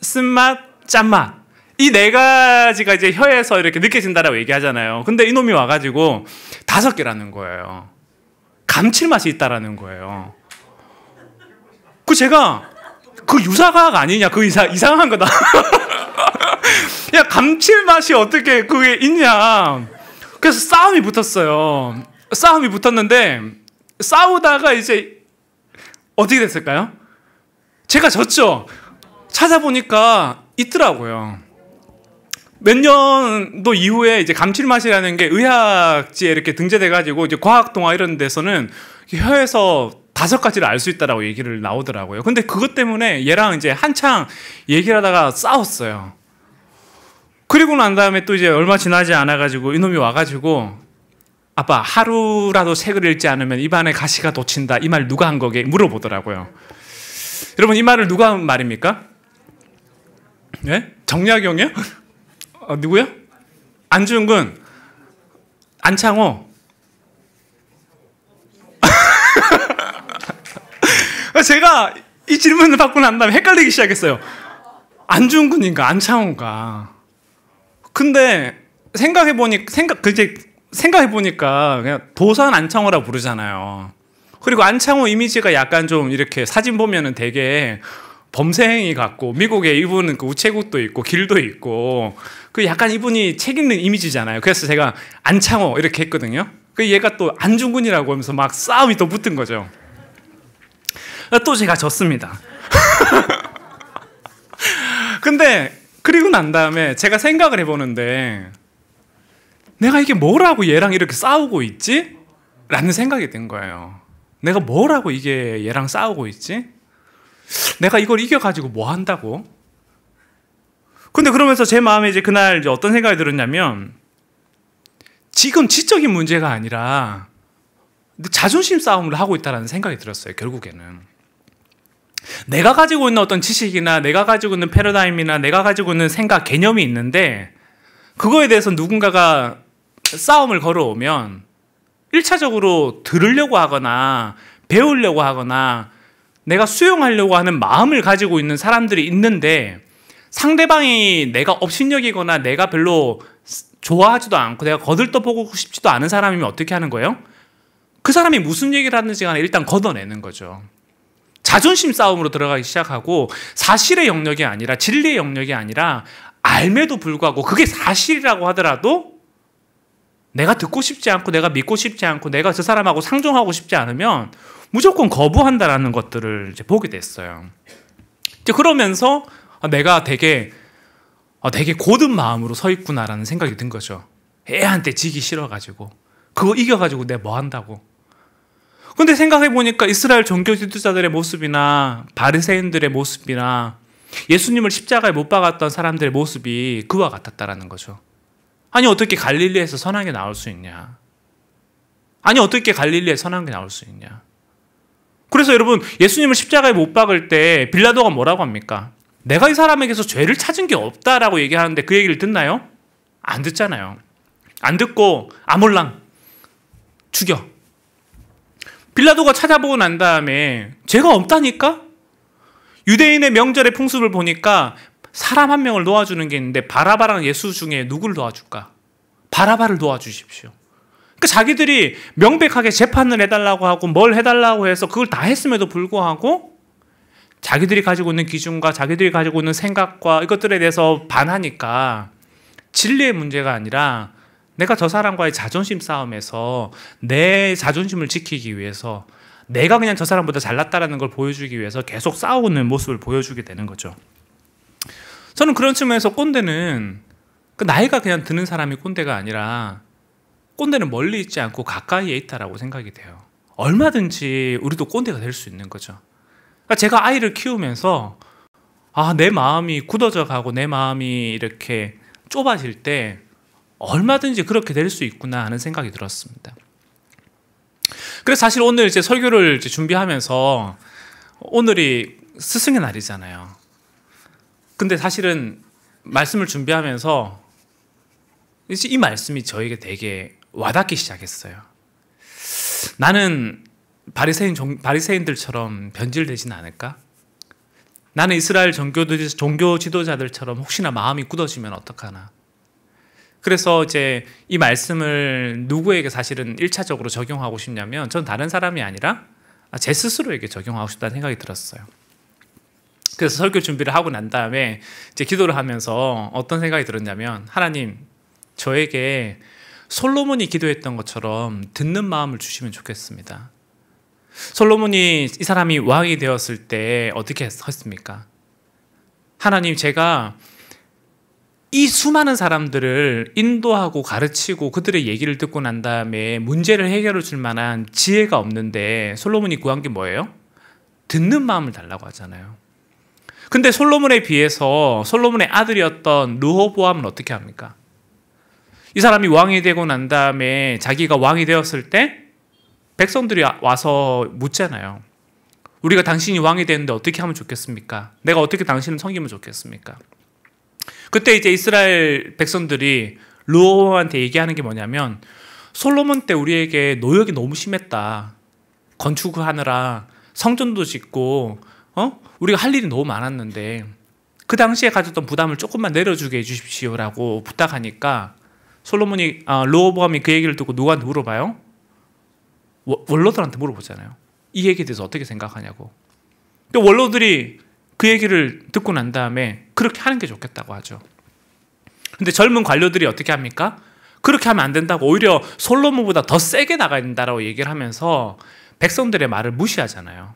쓴맛, 짠맛. 이 4가지가 이제 혀에서 이렇게 느껴진다라고 얘기하잖아요. 근데 이놈이 와가지고 5개라는 거예요. 감칠맛이 있다라는 거예요. 제가 그 유사과학 아니냐? 그 이상한 거다. 야, 감칠맛이 어떻게 그게 있냐? 그래서 싸움이 붙었어요. 싸움이 붙었는데 싸우다가 이제 어떻게 됐을까요? 제가 졌죠. 찾아보니까 있더라고요. 몇 년도 이후에 이제 감칠맛이라는 게 의학지에 이렇게 등재돼가지고 이제 과학 동화 이런 데서는 혀에서 5가지를 알 수 있다라고 얘기를 나오더라고요. 근데 그것 때문에 얘랑 이제 한창 얘기를 하다가 싸웠어요. 그리고 난 다음에 또 이제 얼마 지나지 않아가지고 이놈이 와가지고 아빠 하루라도 책을 읽지 않으면 입안에 가시가 돋친다. 이 말 누가 한 거게 물어보더라고요. 여러분 이 말을 누가 한 말입니까? 예? 정약용이요? 누구요? 안중근, 안창호. 제가 이 질문을 받고 난 다음에 헷갈리기 시작했어요. 안중근인가 안창호가. 근데 생각해보니까 그냥 도산 안창호라 부르잖아요. 그리고 안창호 이미지가 약간 좀 이렇게 사진 보면은 되게 범생이 같고, 미국에 이분은 그 우체국도 있고 길도 있고 그 약간 이분이 책 읽는 이미지잖아요. 그래서 제가 안창호 이렇게 했거든요. 그 얘가 또 안중근이라고 하면서 막 싸움이 또 붙은 거죠. 또 제가 졌습니다. 근데 그리고 난 다음에 제가 생각을 해보는데 내가 이게 뭐라고 얘랑 이렇게 싸우고 있지? 라는 생각이 든 거예요. 내가 뭐라고 이게 얘랑 싸우고 있지? 내가 이걸 이겨가지고 뭐 한다고? 근데 그러면서 제 마음에 이제 그날 이제 어떤 생각이 들었냐면 지금 지적인 문제가 아니라 자존심 싸움을 하고 있다는 생각이 들었어요. 결국에는 내가 가지고 있는 어떤 지식이나 내가 가지고 있는 패러다임이나 내가 가지고 있는 생각, 개념이 있는데 그거에 대해서 누군가가 싸움을 걸어오면 1차적으로 들으려고 하거나 배우려고 하거나 내가 수용하려고 하는 마음을 가지고 있는 사람들이 있는데 상대방이 내가 업신여기거나 내가 별로 좋아하지도 않고 내가 거들떠보고 싶지도 않은 사람이면 어떻게 하는 거예요? 그 사람이 무슨 얘기를 하는지 간에 일단 걷어내는 거죠. 자존심 싸움으로 들어가기 시작하고 사실의 영역이 아니라 진리의 영역이 아니라 알매도 불구하고 그게 사실이라고 하더라도 내가 듣고 싶지 않고 내가 믿고 싶지 않고 내가 저 사람하고 상종하고 싶지 않으면 무조건 거부한다라는 것들을 이제 보게 됐어요. 이제 그러면서 내가 되게 고든 마음으로 서 있구나라는 생각이 든 거죠. 애한테 지기 싫어가지고 그거 이겨가지고 내가 뭐 한다고. 근데 생각해보니까 이스라엘 종교 지도자들의 모습이나 바리새인들의 모습이나 예수님을 십자가에 못 박았던 사람들의 모습이 그와 같았다라는 거죠. 아니 어떻게 갈릴리에서 선한 게 나올 수 있냐? 아니 어떻게 갈릴리에 선한 게 나올 수 있냐? 그래서 여러분 예수님을 십자가에 못 박을 때 빌라도가 뭐라고 합니까? 내가 이 사람에게서 죄를 찾은 게 없다라고 얘기하는데 그 얘기를 듣나요? 안 듣잖아요. 안 듣고 아몰랑 죽여. 빌라도가 찾아보고 난 다음에 죄가 없다니까? 유대인의 명절의 풍습을 보니까 사람 한 명을 놓아주는 게 있는데 바라바랑 예수 중에 누구를 놓아줄까? 바라바를 놓아주십시오. 그러니까 자기들이 명백하게 재판을 해달라고 하고 뭘 해달라고 해서 그걸 다 했음에도 불구하고 자기들이 가지고 있는 기준과 자기들이 가지고 있는 생각과 이것들에 대해서 반하니까 진리의 문제가 아니라 내가 저 사람과의 자존심 싸움에서 내 자존심을 지키기 위해서 내가 그냥 저 사람보다 잘났다라는 걸 보여주기 위해서 계속 싸우는 모습을 보여주게 되는 거죠. 저는 그런 측면에서 꼰대는 그 나이가 그냥 드는 사람이 꼰대가 아니라 꼰대는 멀리 있지 않고 가까이에 있다라고 생각이 돼요. 얼마든지 우리도 꼰대가 될 수 있는 거죠. 그러니까 제가 아이를 키우면서 내 마음이 굳어져 가고 내 마음이 이렇게 좁아질 때 얼마든지 그렇게 될 수 있구나 하는 생각이 들었습니다. 그래서 사실 오늘 이제 설교를 이제 준비하면서 오늘이 스승의 날이잖아요. 근데 사실은 말씀을 준비하면서 이 말씀이 저에게 되게 와닿기 시작했어요. 나는 바리새인들처럼 변질되지는 않을까? 나는 이스라엘 종교 지도자들처럼 혹시나 마음이 굳어지면 어떡하나? 그래서 이제 이 말씀을 누구에게 사실은 1차적으로 적용하고 싶냐면 전 다른 사람이 아니라 제 스스로에게 적용하고 싶다는 생각이 들었어요. 그래서 설교 준비를 하고 난 다음에 이제 기도를 하면서 어떤 생각이 들었냐면 하나님, 저에게 솔로몬이 기도했던 것처럼 듣는 마음을 주시면 좋겠습니다. 솔로몬이 이 사람이 왕이 되었을 때 어떻게 했습니까? 하나님, 제가 이 수많은 사람들을 인도하고 가르치고 그들의 얘기를 듣고 난 다음에 문제를 해결해 줄 만한 지혜가 없는데 솔로몬이 구한 게 뭐예요? 듣는 마음을 달라고 하잖아요. 근데 솔로몬에 비해서 솔로몬의 아들이었던 르호보암은 어떻게 합니까? 이 사람이 왕이 되고 난 다음에 자기가 왕이 되었을 때 백성들이 와서 묻잖아요. 우리가 당신이 왕이 되는데 어떻게 하면 좋겠습니까? 내가 어떻게 당신을 섬기면 좋겠습니까? 그때 이제 이스라엘 백성들이 르호보암한테 얘기하는 게 뭐냐면 솔로몬 때 우리에게 노역이 너무 심했다. 건축하느라 성전도 짓고 우리가 할 일이 너무 많았는데 그 당시에 가졌던 부담을 조금만 내려주게 해주십시오라고 부탁하니까 르호보암이 그 얘기를 듣고 누구한테 물어봐요? 원로들한테 물어보잖아요. 이 얘기에 대해서 어떻게 생각하냐고. 근데 원로들이 그 얘기를 듣고 난 다음에 그렇게 하는 게 좋겠다고 하죠. 근데 젊은 관료들이 어떻게 합니까? 그렇게 하면 안 된다고 오히려 솔로몬보다 더 세게 나가야 된다고 얘기를 하면서 백성들의 말을 무시하잖아요.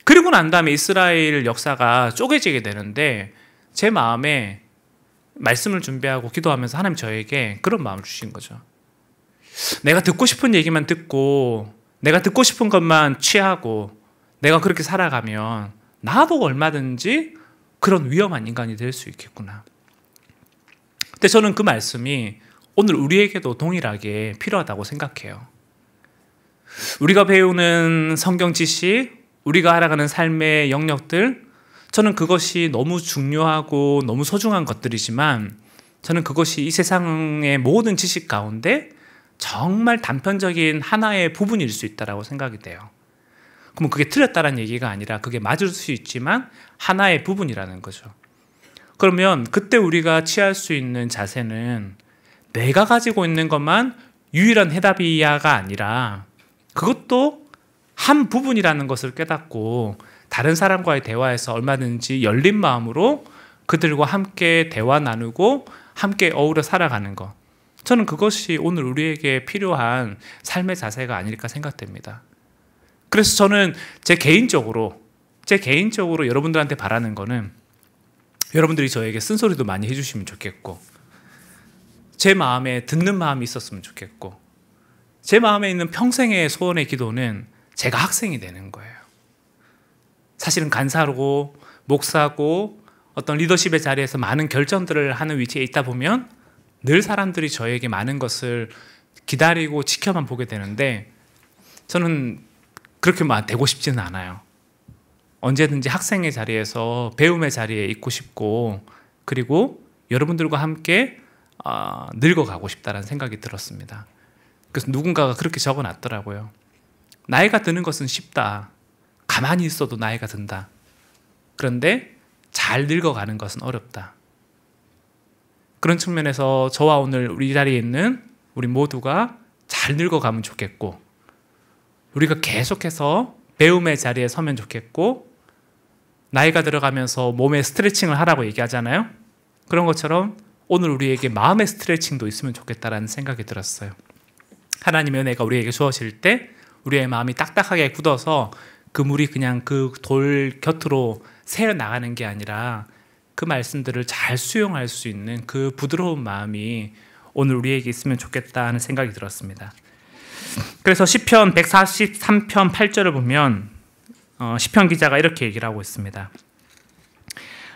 그리고 난 다음에 이스라엘 역사가 쪼개지게 되는데 제 마음에 말씀을 준비하고 기도하면서 하나님 저에게 그런 마음을 주신 거죠. 내가 듣고 싶은 얘기만 듣고 내가 듣고 싶은 것만 취하고 내가 그렇게 살아가면 나도 얼마든지 그런 위험한 인간이 될 수 있겠구나. 근데 저는 그 말씀이 오늘 우리에게도 동일하게 필요하다고 생각해요. 우리가 배우는 성경 지식, 우리가 알아가는 삶의 영역들, 저는 그것이 너무 중요하고 너무 소중한 것들이지만 저는 그것이 이 세상의 모든 지식 가운데 정말 단편적인 하나의 부분일 수 있다고 생각이 돼요. 그러면 그게 틀렸다는 얘기가 아니라 그게 맞을 수 있지만 하나의 부분이라는 거죠. 그러면 그때 우리가 취할 수 있는 자세는 내가 가지고 있는 것만 유일한 해답이야가 아니라 그것도 한 부분이라는 것을 깨닫고 다른 사람과의 대화에서 얼마든지 열린 마음으로 그들과 함께 대화 나누고 함께 어우러 살아가는 것. 저는 그것이 오늘 우리에게 필요한 삶의 자세가 아닐까 생각됩니다. 그래서 저는 제 개인적으로 여러분들한테 바라는 거는 여러분들이 저에게 쓴소리도 많이 해주시면 좋겠고 제 마음에 듣는 마음이 있었으면 좋겠고 제 마음에 있는 평생의 소원의 기도는 제가 학생이 되는 거예요. 사실은 간사고 목사고 어떤 리더십의 자리에서 많은 결정들을 하는 위치에 있다 보면 늘 사람들이 저에게 많은 것을 기다리고 지켜만 보게 되는데 저는 그렇게 되고 싶지는 않아요. 언제든지 학생의 자리에서 배움의 자리에 있고 싶고 그리고 여러분들과 함께 늙어가고 싶다는 생각이 들었습니다. 그래서 누군가가 그렇게 적어놨더라고요. 나이가 드는 것은 쉽다. 가만히 있어도 나이가 든다. 그런데 잘 늙어가는 것은 어렵다. 그런 측면에서 저와 오늘 우리 자리에 있는 우리 모두가 잘 늙어가면 좋겠고 우리가 계속해서 배움의 자리에 서면 좋겠고 나이가 들어가면서 몸에 스트레칭을 하라고 얘기하잖아요. 그런 것처럼 오늘 우리에게 마음의 스트레칭도 있으면 좋겠다라는 생각이 들었어요. 하나님의 은혜가 우리에게 주어질 때 우리의 마음이 딱딱하게 굳어서 그 물이 그냥 그 돌 곁으로 새어나가는 게 아니라 그 말씀들을 잘 수용할 수 있는 그 부드러운 마음이 오늘 우리에게 있으면 좋겠다 하는 생각이 들었습니다. 그래서 시편 143편 8절을 보면 시편 기자가 이렇게 얘기를 하고 있습니다.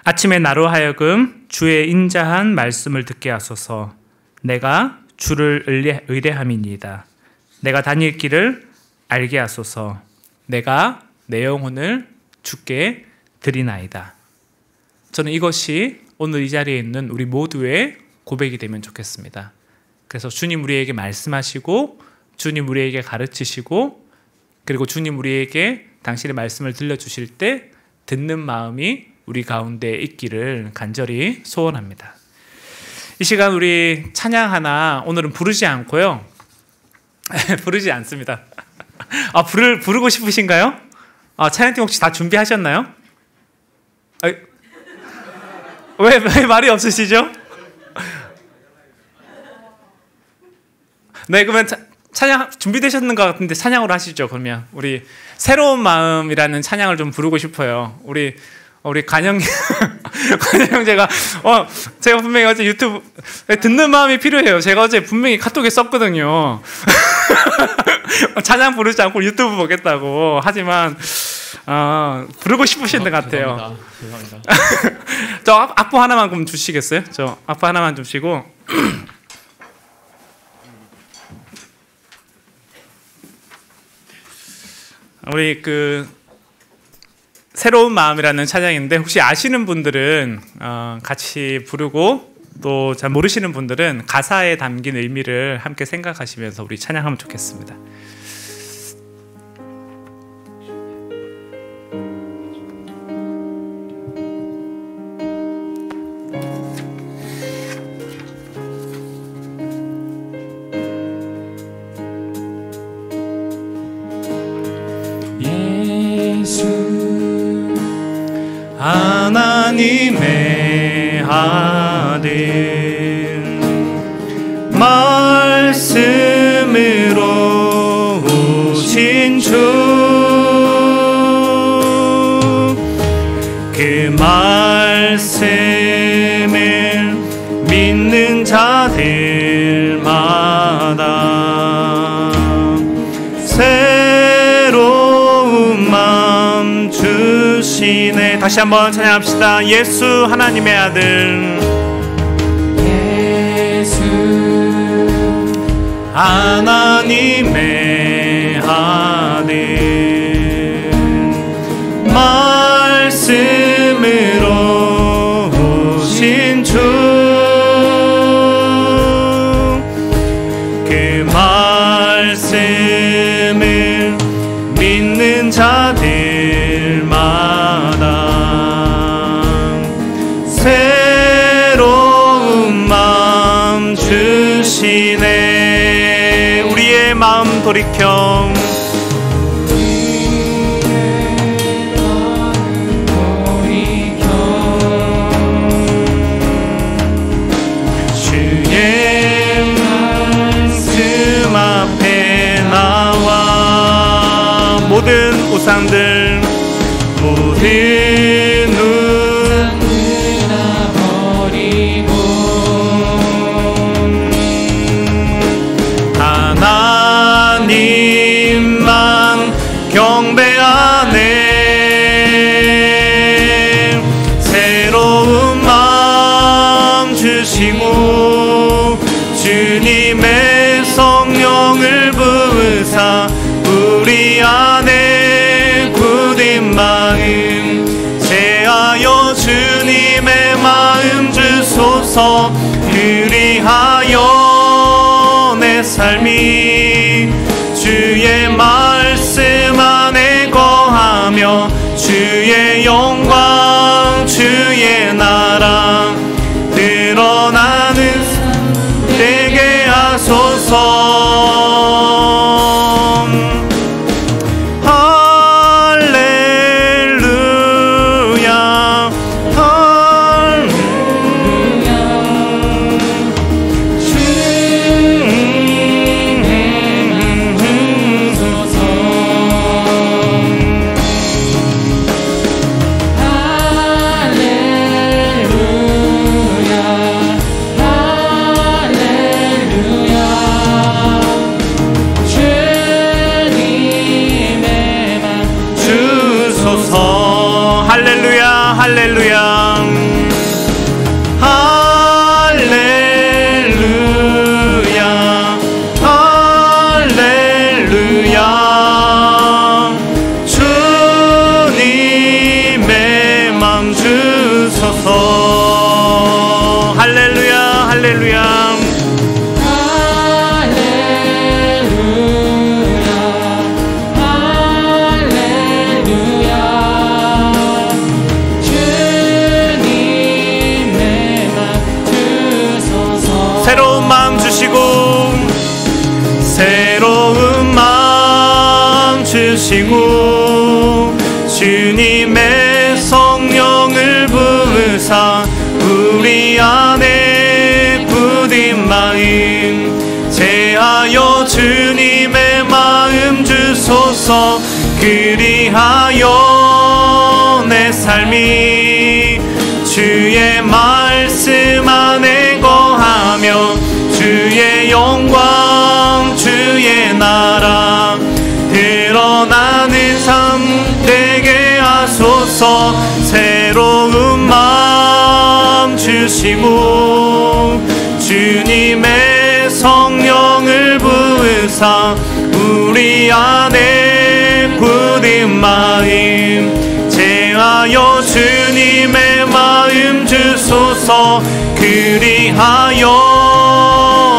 아침에 나로 하여금 주의 인자한 말씀을 듣게 하소서. 내가 주를 의뢰함이니이다. 내가 다닐 길을 알게 하소서. 내가 내 영혼을 주께 드리나이다. 저는 이것이 오늘 이 자리에 있는 우리 모두의 고백이 되면 좋겠습니다. 그래서 주님 우리에게 말씀하시고 주님 우리에게 가르치시고 그리고 주님 우리에게 당신의 말씀을 들려주실 때 듣는 마음이 우리 가운데 있기를 간절히 소원합니다. 이 시간 우리 찬양 하나 오늘은 부르지 않고요. 부르지 않습니다. 부르고 싶으신가요? 찬양팀 혹시 다 준비하셨나요? 왜 말이 없으시죠? 네, 그러면 찬양 준비되셨는 것 같은데 찬양으로 하시죠. 그러면 우리 새로운 마음이라는 찬양을 좀 부르고 싶어요. 우리 우리 간영 간영 제가 분명히 어제 유튜브 듣는 마음이 필요해요. 제가 어제 분명히 카톡에 썼거든요. 찬양 부르지 않고 유튜브 보겠다고. 하지만 부르고 싶으신 것 같아요. 죄송합니다. 저 악보 하나만 그럼 주시겠어요? 저 악보 하나만 주시고. 우리 그 새로운 마음이라는 찬양인데 혹시 아시는 분들은 같이 부르고 또 잘 모르시는 분들은 가사에 담긴 의미를 함께 생각하시면서 우리 찬양하면 좋겠습니다. 하나님의 아들 말씀으로 오신 주 그 말씀을 믿는 자들마다 새로운 마음 주시네. 다시 한번 찬양합시다. 예수 하나님의 아들 예수 하나님의 아들 말씀으로 오신 주 그 말씀을 믿는 자들마다 새로운 마음 주시네. 우리의 마음 돌이켜 주의 말씀 앞에 나와 모든 우상들 모든 버리고 하나님만 경배하네. 새로운 마음 주시고 주님의 성령을 부으사 우리 안에 굳은 마음 제하여 주님의 마음 주소서. 그리하여 내 삶이 주의 말씀 안에 거하며 주의 영광 주의 나라 드러나는 되게 하소서. 할렐루야 할렐루야 할렐루야 할렐루야 주님의 맘 주소서. 할렐루야 할렐루야 새로운 마음 주시고 새로운 마음 주시고 주님의 성령을 부으사 우리 안에 굳은 마음 제하여 주님의 마음 주소서. 그리하여 내 내 삶이 주의 말씀 안에 거하며 주의 영광 주의 나라 드러나는 삶 되게 하소서. 새로운 마음 주시고 주님의 성령을 부으사 우리 안에 굳은 마음 제하여 주님의 마음 주소서. 그리하여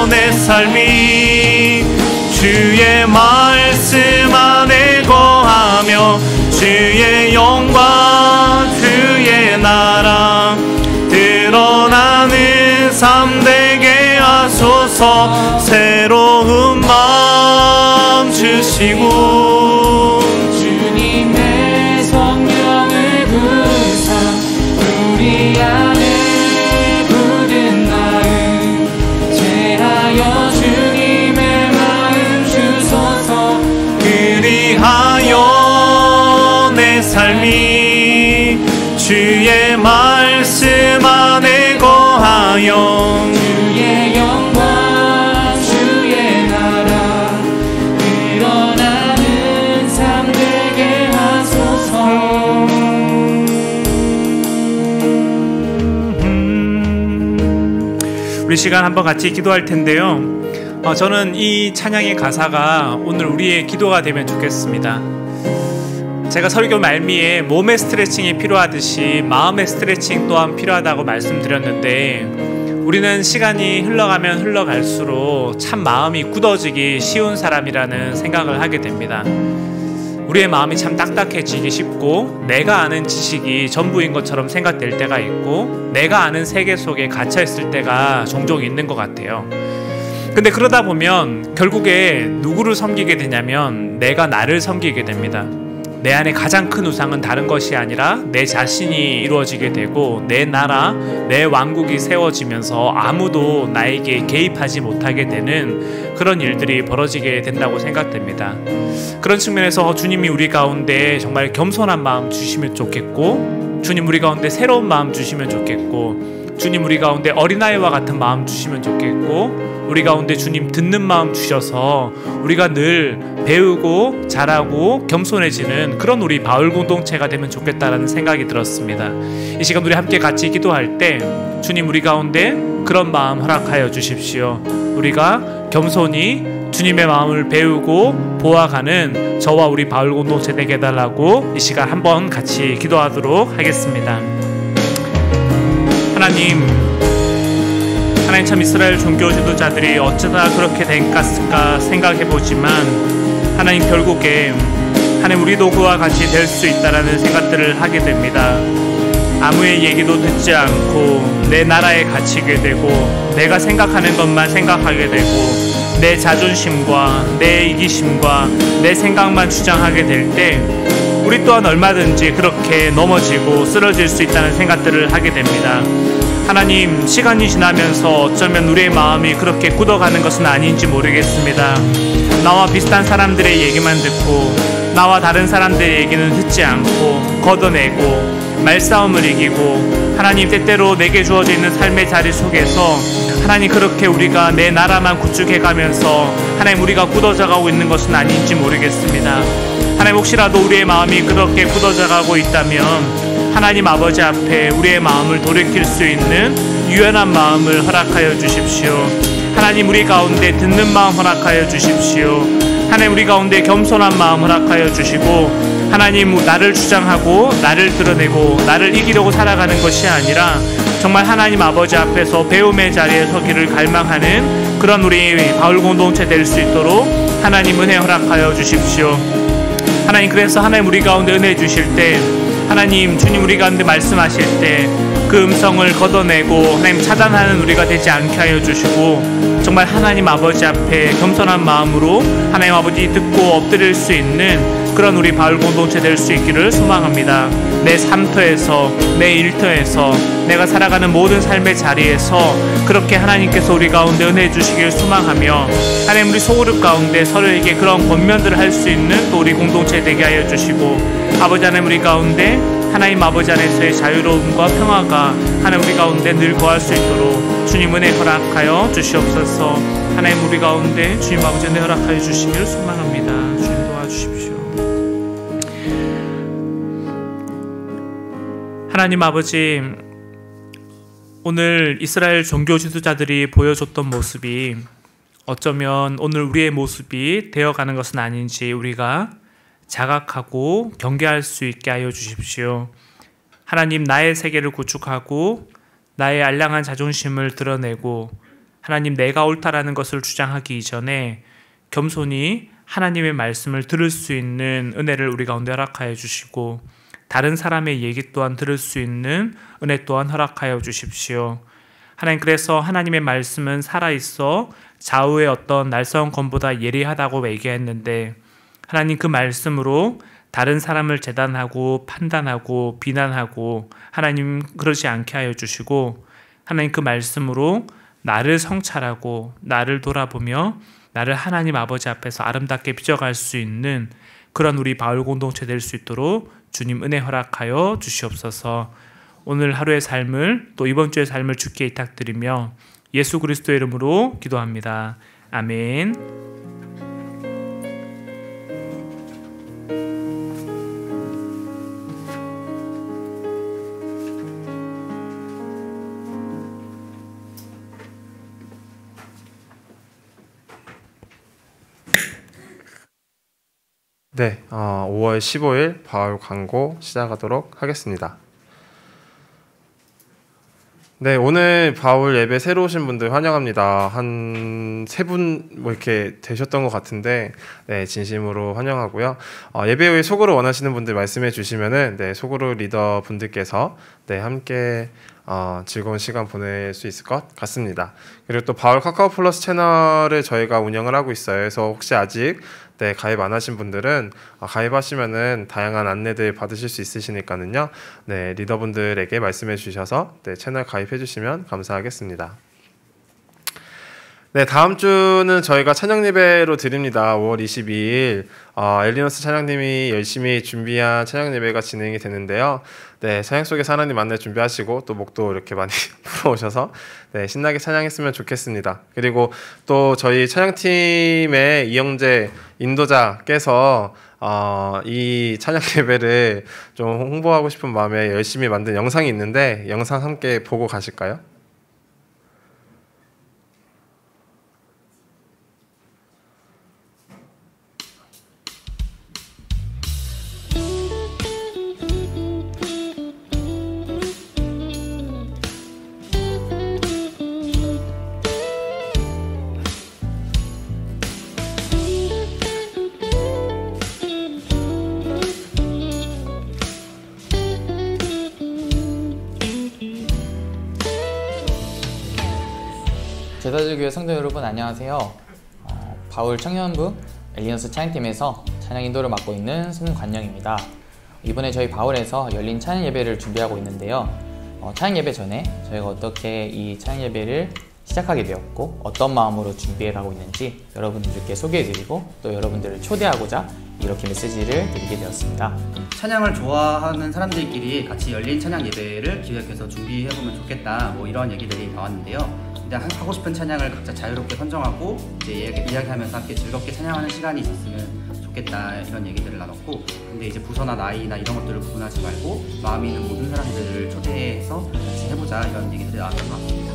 내 삶이 주의 말씀 안에 거하며 주의 영광 주의 나라 드러나는 삶 되게 하소서. 새로운 마음 주시고 주님의 성령을 부으사 우리 안에 굳은 마음 제하여 주님의 마음 주소서. 그리하여 내 삶이 주의 말씀 안에 거하여 주의 영광 주의 나라 드러나는 삶 되게 하소서. 우리 시간 한번 같이 기도할 텐데요. 저는 이 찬양의 가사가 오늘 우리의 기도가 되면 좋겠습니다. 제가 설교 말미에 몸의 스트레칭이 필요하듯이 마음의 스트레칭 또한 필요하다고 말씀드렸는데 우리는 시간이 흘러가면 흘러갈수록 참 마음이 굳어지기 쉬운 사람이라는 생각을 하게 됩니다. 우리의 마음이 참 딱딱해지기 쉽고 내가 아는 지식이 전부인 것처럼 생각될 때가 있고 내가 아는 세계 속에 갇혀있을 때가 종종 있는 것 같아요. 근데 그러다 보면 결국에 누구를 섬기게 되냐면 내가 나를 섬기게 됩니다. 내 안에 가장 큰 우상은 다른 것이 아니라 내 자신이 이루어지게 되고 내 나라, 내 왕국이 세워지면서 아무도 나에게 개입하지 못하게 되는 그런 일들이 벌어지게 된다고 생각됩니다. 그런 측면에서 주님이 우리 가운데 정말 겸손한 마음 주시면 좋겠고 주님 우리 가운데 새로운 마음 주시면 좋겠고 주님 우리 가운데 어린아이와 같은 마음 주시면 좋겠고 우리 가운데 주님 듣는 마음 주셔서 우리가 늘 배우고 자라고 겸손해지는 그런 우리 바울 공동체가 되면 좋겠다라는 생각이 들었습니다. 이 시간 우리 함께 같이 기도할 때 주님 우리 가운데 그런 마음 허락하여 주십시오. 우리가 겸손히 주님의 마음을 배우고 보아가는 저와 우리 바울 공동체 되게 해달라고 이 시간 한번 같이 기도하도록 하겠습니다. 하나님 참 이스라엘 종교 지도자들이 어쩌다 그렇게 된가 생각해보지만 하나님 결국에 하나님 우리도 그와 같이 될 수 있다라는 생각들을 하게 됩니다. 아무의 얘기도 듣지 않고 내 나라에 갇히게 되고 내가 생각하는 것만 생각하게 되고 내 자존심과 내 이기심과 내 생각만 주장하게 될 때 우리 또한 얼마든지 그렇게 넘어지고 쓰러질 수 있다는 생각들을 하게 됩니다. 하나님 시간이 지나면서 어쩌면 우리의 마음이 그렇게 굳어가는 것은 아닌지 모르겠습니다. 나와 비슷한 사람들의 얘기만 듣고 나와 다른 사람들의 얘기는 듣지 않고 걷어내고 말싸움을 이기고 하나님 때때로 내게 주어져 있는 삶의 자리 속에서 하나님 그렇게 우리가 내 나라만 구축해가면서 하나님 우리가 굳어져가고 있는 것은 아닌지 모르겠습니다. 하나님 혹시라도 우리의 마음이 그렇게 굳어져가고 있다면 하나님 아버지 앞에 우리의 마음을 돌이킬 수 있는 유연한 마음을 허락하여 주십시오. 하나님 우리 가운데 듣는 마음 허락하여 주십시오. 하나님 우리 가운데 겸손한 마음 허락하여 주시고 하나님 나를 주장하고 나를 드러내고 나를 이기려고 살아가는 것이 아니라 정말 하나님 아버지 앞에서 배움의 자리에 서기를 갈망하는 그런 우리 바울 공동체 될 수 있도록 하나님 은혜 허락하여 주십시오. 하나님 그래서 하나님 우리 가운데 은혜 주실 때 하나님 주님 우리 가운데 말씀하실 때 그 음성을 걷어내고 하나님 차단하는 우리가 되지 않게 하여 주시고 정말 하나님 아버지 앞에 겸손한 마음으로 하나님 아버지 듣고 엎드릴 수 있는 그런 우리 바울 공동체 될 수 있기를 소망합니다. 내 삶터에서 내 일터에서 내가 살아가는 모든 삶의 자리에서 그렇게 하나님께서 우리 가운데 은혜 주시길 소망하며 하나님 우리 소그룹 가운데 서로에게 그런 권면들을 할 수 있는 또 우리 공동체 되게 하여 주시고 아버지 하나님 우리 가운데 하나님 아버지 안에서의 자유로움과 평화가 하나님 우리 가운데 늘 거할 수 있도록 주님 은혜 허락하여 주시옵소서. 하나님 우리 가운데 주님 아버지 은혜 허락하여 주시기를 소망합니다. 주님 도와주십시오. 하나님 아버지, 오늘 이스라엘 종교 지도자들이 보여줬던 모습이 어쩌면 오늘 우리의 모습이 되어가는 것은 아닌지 우리가 자각하고 경계할 수 있게 하여 주십시오. 하나님, 나의 세계를 구축하고 나의 알량한 자존심을 드러내고 하나님 내가 옳다라는 것을 주장하기 이전에 겸손히 하나님의 말씀을 들을 수 있는 은혜를 우리 가운데 허락하여 주시고 다른 사람의 얘기 또한 들을 수 있는 은혜 또한 허락하여 주십시오. 하나님, 그래서 하나님의 말씀은 살아있어 좌우의 어떤 날카로운 검보다 예리하다고 얘기했는데 하나님, 그 말씀으로 다른 사람을 재단하고 판단하고 비난하고 하나님 그러지 않게 하여 주시고 하나님, 그 말씀으로 나를 성찰하고 나를 돌아보며 나를 하나님 아버지 앞에서 아름답게 빚어갈 수 있는 그런 우리 바울 공동체 될 수 있도록 주님 은혜 허락하여 주시옵소서. 오늘 하루의 삶을 또 이번 주의 삶을 주께 의탁드리며 예수 그리스도의 이름으로 기도합니다. 아멘. 네, 5월 15일 바울 광고 시작하도록 하겠습니다. 네, 오늘 바울 예배 새로 오신 분들 환영합니다. 한 3분 뭐 이렇게 되셨던 것 같은데, 네, 진심으로 환영하고요. 예배 후에 속으로 원하시는 분들 말씀해 주시면은, 네, 속으로 리더 분들께서 네, 함께 즐거운 시간 보낼 수 있을 것 같습니다. 그리고 또 바울 카카오 플러스 채널을 저희가 운영을 하고 있어요. 그래서 혹시 아직 네, 가입 안 하신 분들은 가입하시면은 다양한 안내들 받으실 수 있으시니까는요. 네, 리더분들에게 말씀해 주셔서 네, 채널 가입해 주시면 감사하겠습니다. 네, 다음 주는 저희가 찬양 예배로 드립니다. 5월 22일 엘리너스 찬양님이 열심히 준비한 찬양 예배가 진행이 되는데요. 네, 찬양 속에서 하나님 만날 준비하시고 또 목도 이렇게 많이 풀어오셔서 네, 신나게 찬양했으면 좋겠습니다. 그리고 또 저희 찬양팀의 이영재 인도자께서 이 찬양 예배를 좀 홍보하고 싶은 마음에 열심히 만든 영상이 있는데 영상 함께 보고 가실까요? 제사들교회 성도 여러분 안녕하세요. 바울 청년부 엘리너스 찬양팀에서 찬양 인도를 맡고 있는 손관영입니다. 이번에 저희 바울에서 열린 찬양 예배를 준비하고 있는데요. 찬양 예배 전에 저희가 어떻게 이 찬양 예배를 시작하게 되었고 어떤 마음으로 준비해 가고 있는지 여러분들께 소개해드리고 또 여러분들을 초대하고자 이렇게 메시지를 드리게 되었습니다. 찬양을 좋아하는 사람들끼리 같이 열린 찬양 예배를 기획해서 준비해보면 좋겠다, 뭐 이런 얘기들이 나왔는데요. 하고 싶은 찬양을 각자 자유롭게 선정하고 이제 이야기하면서 함께 즐겁게 찬양하는 시간이 있었으면 좋겠다, 이런 얘기들을 나눴고, 근데 이제 부서나 나이나 이런 것들을 구분하지 말고 마음이 있는 모든 사람들을 초대해서 같이 해보자, 이런 얘기들이 나왔던 것 같습니다.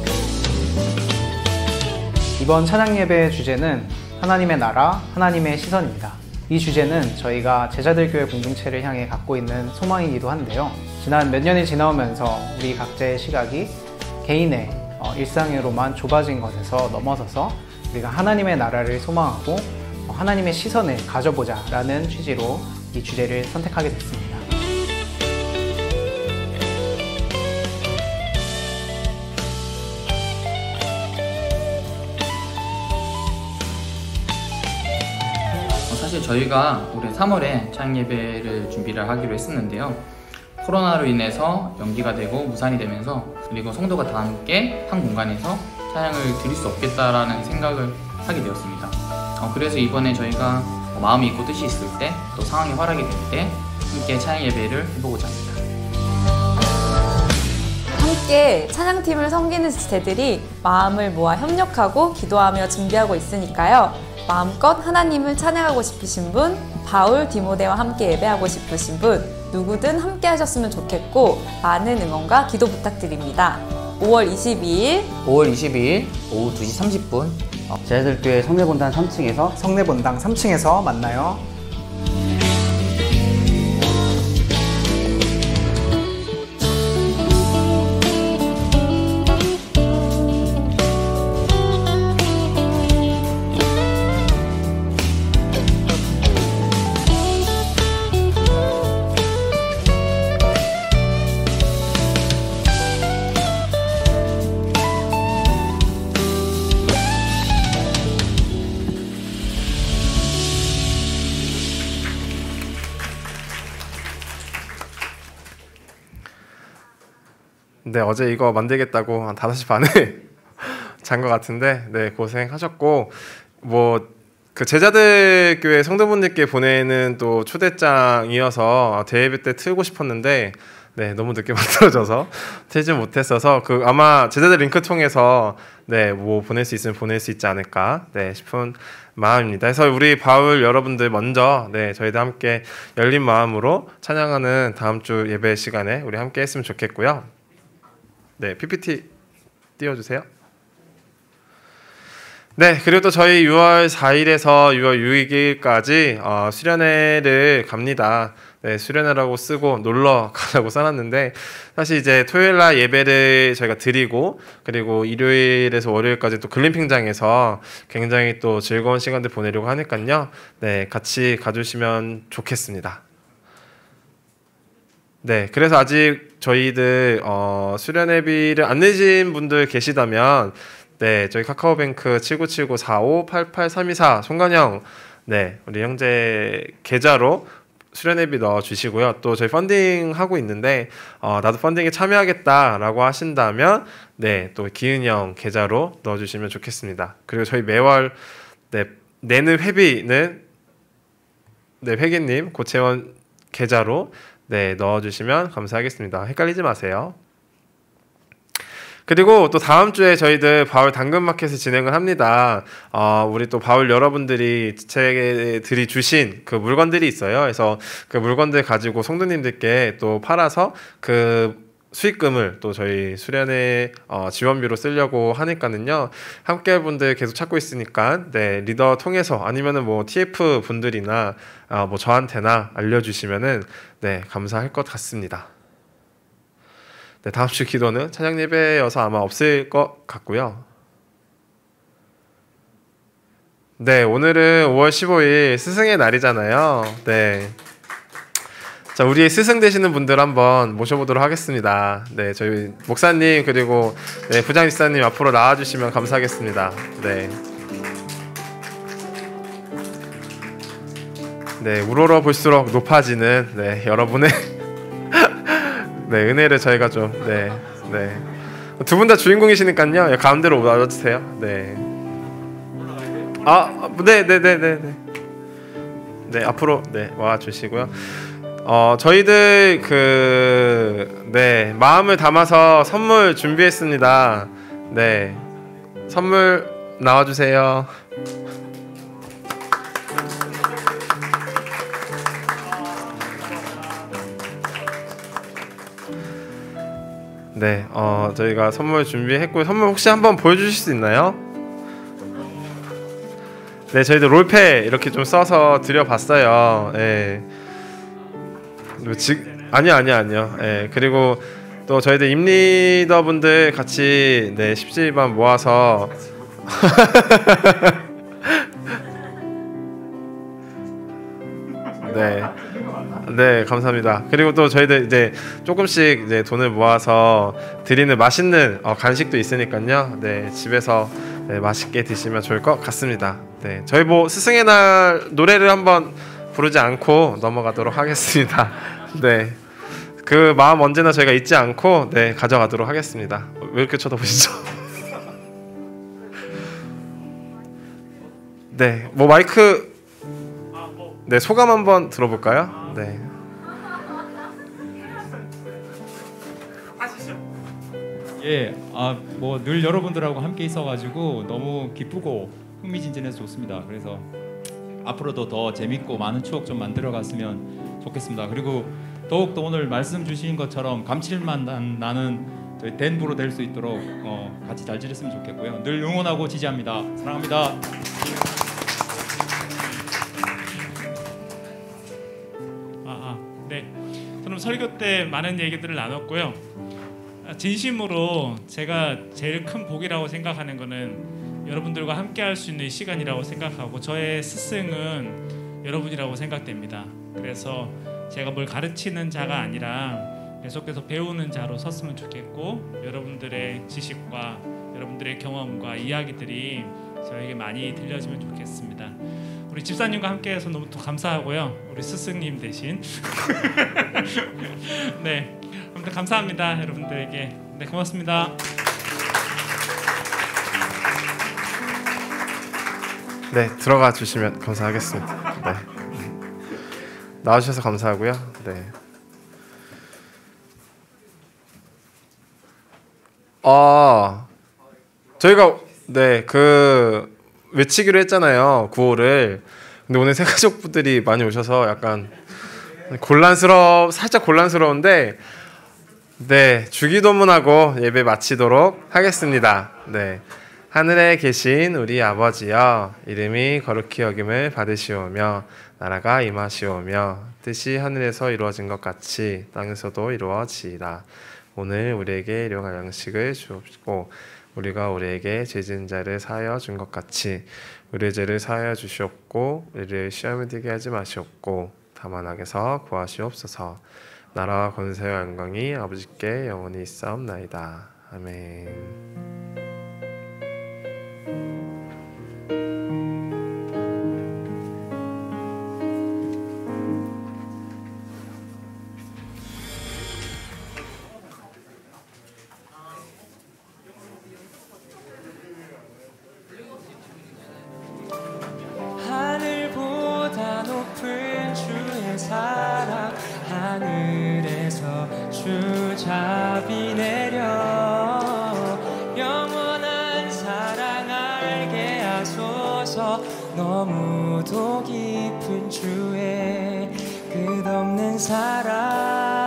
이번 찬양 예배의 주제는 하나님의 나라, 하나님의 시선입니다. 이 주제는 저희가 제자들 교회 공동체를 향해 갖고 있는 소망이기도 한데요. 지난 몇 년이 지나오면서 우리 각자의 시각이 개인의 일상으로만 좁아진 것에서 넘어서서 우리가 하나님의 나라를 소망하고 하나님의 시선을 가져보자 라는 취지로 이 주제를 선택하게 됐습니다. 사실 저희가 올해 3월에 찬양 예배를 준비를 하기로 했었는데요. 코로나로 인해서 연기가 되고 무산이 되면서 그리고 성도가 다 함께 한 공간에서 찬양을 드릴 수 없겠다라는 생각을 하게 되었습니다. 그래서 이번에 저희가 마음이 있고 뜻이 있을 때 또 상황이 허락이 될 때 함께 찬양 예배를 해보고자 합니다. 함께 찬양팀을 섬기는 지체들이 마음을 모아 협력하고 기도하며 준비하고 있으니까요. 마음껏 하나님을 찬양하고 싶으신 분, 바울, 디모데와 함께 예배하고 싶으신 분, 누구든 함께 하셨으면 좋겠고 많은 응원과 기도 부탁드립니다. 5월 22일 오후 2시 30분 제자들교회 성례본당 3층에서 성례본당 3층에서 만나요. 네, 어제 이거 만들겠다고 한 5시 반에 잔 것 같은데, 네, 고생하셨고, 뭐, 그 제자들 교회 성도분들께 보내는 또 초대장이어서 대예배 때 틀고 싶었는데, 네, 너무 늦게 만들어져서 틀지 못했어서, 그 아마 제자들 링크 통해서, 네, 뭐 보낼 수 있으면 보낼 수 있지 않을까, 네, 싶은 마음입니다. 그래서 우리 바울 여러분들 먼저, 네, 저희도 함께 열린 마음으로 찬양하는 다음 주 예배 시간에 우리 함께 했으면 좋겠고요. 네, PPT 띄워주세요. 네, 그리고 또 저희 6월 4일에서 6월 6일까지 수련회를 갑니다. 네, 수련회라고 쓰고 놀러 가라고 써놨는데 사실 이제 토요일날 예배를 저희가 드리고 그리고 일요일에서 월요일까지 또 글램핑장에서 굉장히 또 즐거운 시간들 보내려고 하니까요. 네, 같이 가주시면 좋겠습니다. 네, 그래서 아직 저희들 수련회비를 안 내신 분들 계시다면 네, 저희 카카오뱅크 7979458832 송관영 네, 우리 형제 계좌로 수련회비 넣어주시고요. 또 저희 펀딩 하고 있는데 나도 펀딩에 참여하겠다라고 하신다면 네, 또 기은형 계좌로 넣어주시면 좋겠습니다. 그리고 저희 매월 네, 내는 회비는 네, 회계님 고채원 계좌로 네, 넣어주시면 감사하겠습니다. 헷갈리지 마세요. 그리고 또 다음 주에 저희들 바울 당근마켓을 진행을 합니다. 우리 또 바울 여러분들이 지체들이 주신 그 물건들이 있어요. 그래서 그 물건들 가지고 성도님들께 또 팔아서 그 수익금을 또 저희 수련회 지원비로 쓰려고 하니까는요. 함께할 분들 계속 찾고 있으니까 네, 리더 통해서 아니면은 뭐 TF 분들이나 뭐 저한테나 알려주시면은 네, 감사할 것 같습니다. 네, 다음 주 기도는 찬양 예배여서 아마 없을 것 같고요. 네, 오늘은 5월 15일 스승의 날이잖아요. 네. 자, 우리 스승 되시는 분들 한번 모셔보도록 하겠습니다. 네, 저희 목사님 그리고 네, 부장집사님 앞으로 나와주시면 감사하겠습니다. 네. 네, 우러러 볼수록 높아지는 네, 여러분의 네, 은혜를 저희가 좀 네, 네. 두 분 다 주인공이시니까요. 가운데로 와주세요. 네. 네. 네, 앞으로 네, 와 주시고요. 저희들 네, 마음을 담아서 선물 준비했습니다. 네. 선물 나와 주세요. 네, 저희가 선물 준비했고요. 선물 혹시 한번 보여주실 수 있나요? 네, 저희들 롤패 이렇게 좀 써서 드려봤어요. 네. 아니요. 네, 그리고 또 저희들 임리더분들 같이 네, 17반 모아서 네. 네, 감사합니다. 그리고 또 저희들 이제 조금씩 이제 돈을 모아서 드리는 맛있는 간식도 있으니까요. 네, 집에서 네, 맛있게 드시면 좋을 것 같습니다. 네, 저희 뭐 스승의 날 노래를 한번 부르지 않고 넘어가도록 하겠습니다. 네, 그 마음 언제나 저희가 잊지 않고 네, 가져가도록 하겠습니다. 왜 이렇게 쳐다보시죠? 네, 뭐 마이크 네, 소감 한번 들어볼까요? 네. 예, 뭐 늘 여러분들하고 함께 있어가지고 너무 기쁘고 흥미진진해서 좋습니다. 그래서 앞으로도 더 재밌고 많은 추억 좀 만들어갔으면 좋겠습니다. 그리고 더욱더 오늘 말씀 주신 것처럼 감칠맛 나는 저희 댄브로 될 수 있도록 같이 잘 지냈으면 좋겠고요. 늘 응원하고 지지합니다. 사랑합니다. 네. 저는 설교 때 많은 얘기들을 나눴고요. 진심으로 제가 제일 큰 복이라고 생각하는 거는 여러분들과 함께 할 수 있는 시간이라고 생각하고 저의 스승은 여러분이라고 생각됩니다. 그래서 제가 뭘 가르치는 자가 아니라 계속해서 배우는 자로 섰으면 좋겠고 여러분들의 지식과 여러분들의 경험과 이야기들이 저에게 많이 들려지면 좋겠습니다. 우리 집사님과 함께해서 너무 또 감사하고요. 우리 스승님 대신 네, 아무튼 감사합니다 여러분들에게. 네, 고맙습니다. 네, 들어가 주시면 감사하겠습니다. 네. 나와주셔서 감사하고요. 네. 저희가 외치기로 했잖아요. 구호를. 근데 오늘 새가족분들이 많이 오셔서 약간 살짝 곤란스러운데, 네, 주기도문하고 예배 마치도록 하겠습니다. 네. 하늘에 계신 우리 아버지여, 이름이 거룩히 여김을 받으시오며 나라가 임하시오며 뜻이 하늘에서 이루어진 것 같이 땅에서도 이루어지이다. 오늘 우리에게 일용할 양식을 주옵시고 우리가 우리에게 죄 지은 자를 사하여 준 것 같이 우리의 죄를 사하여 주시옵고 우리를 시험에 들게 하지 마시옵고 다만 악에서 구하시옵소서. 나라와 권세와 영광이 아버지께 영원히 있사옵나이다. 아멘. 하늘보다 높은 주의 사랑 하늘에서 주잡이 내려 영원한 사랑 알게 하소서. 너무도 깊은 주의 끝없는 사랑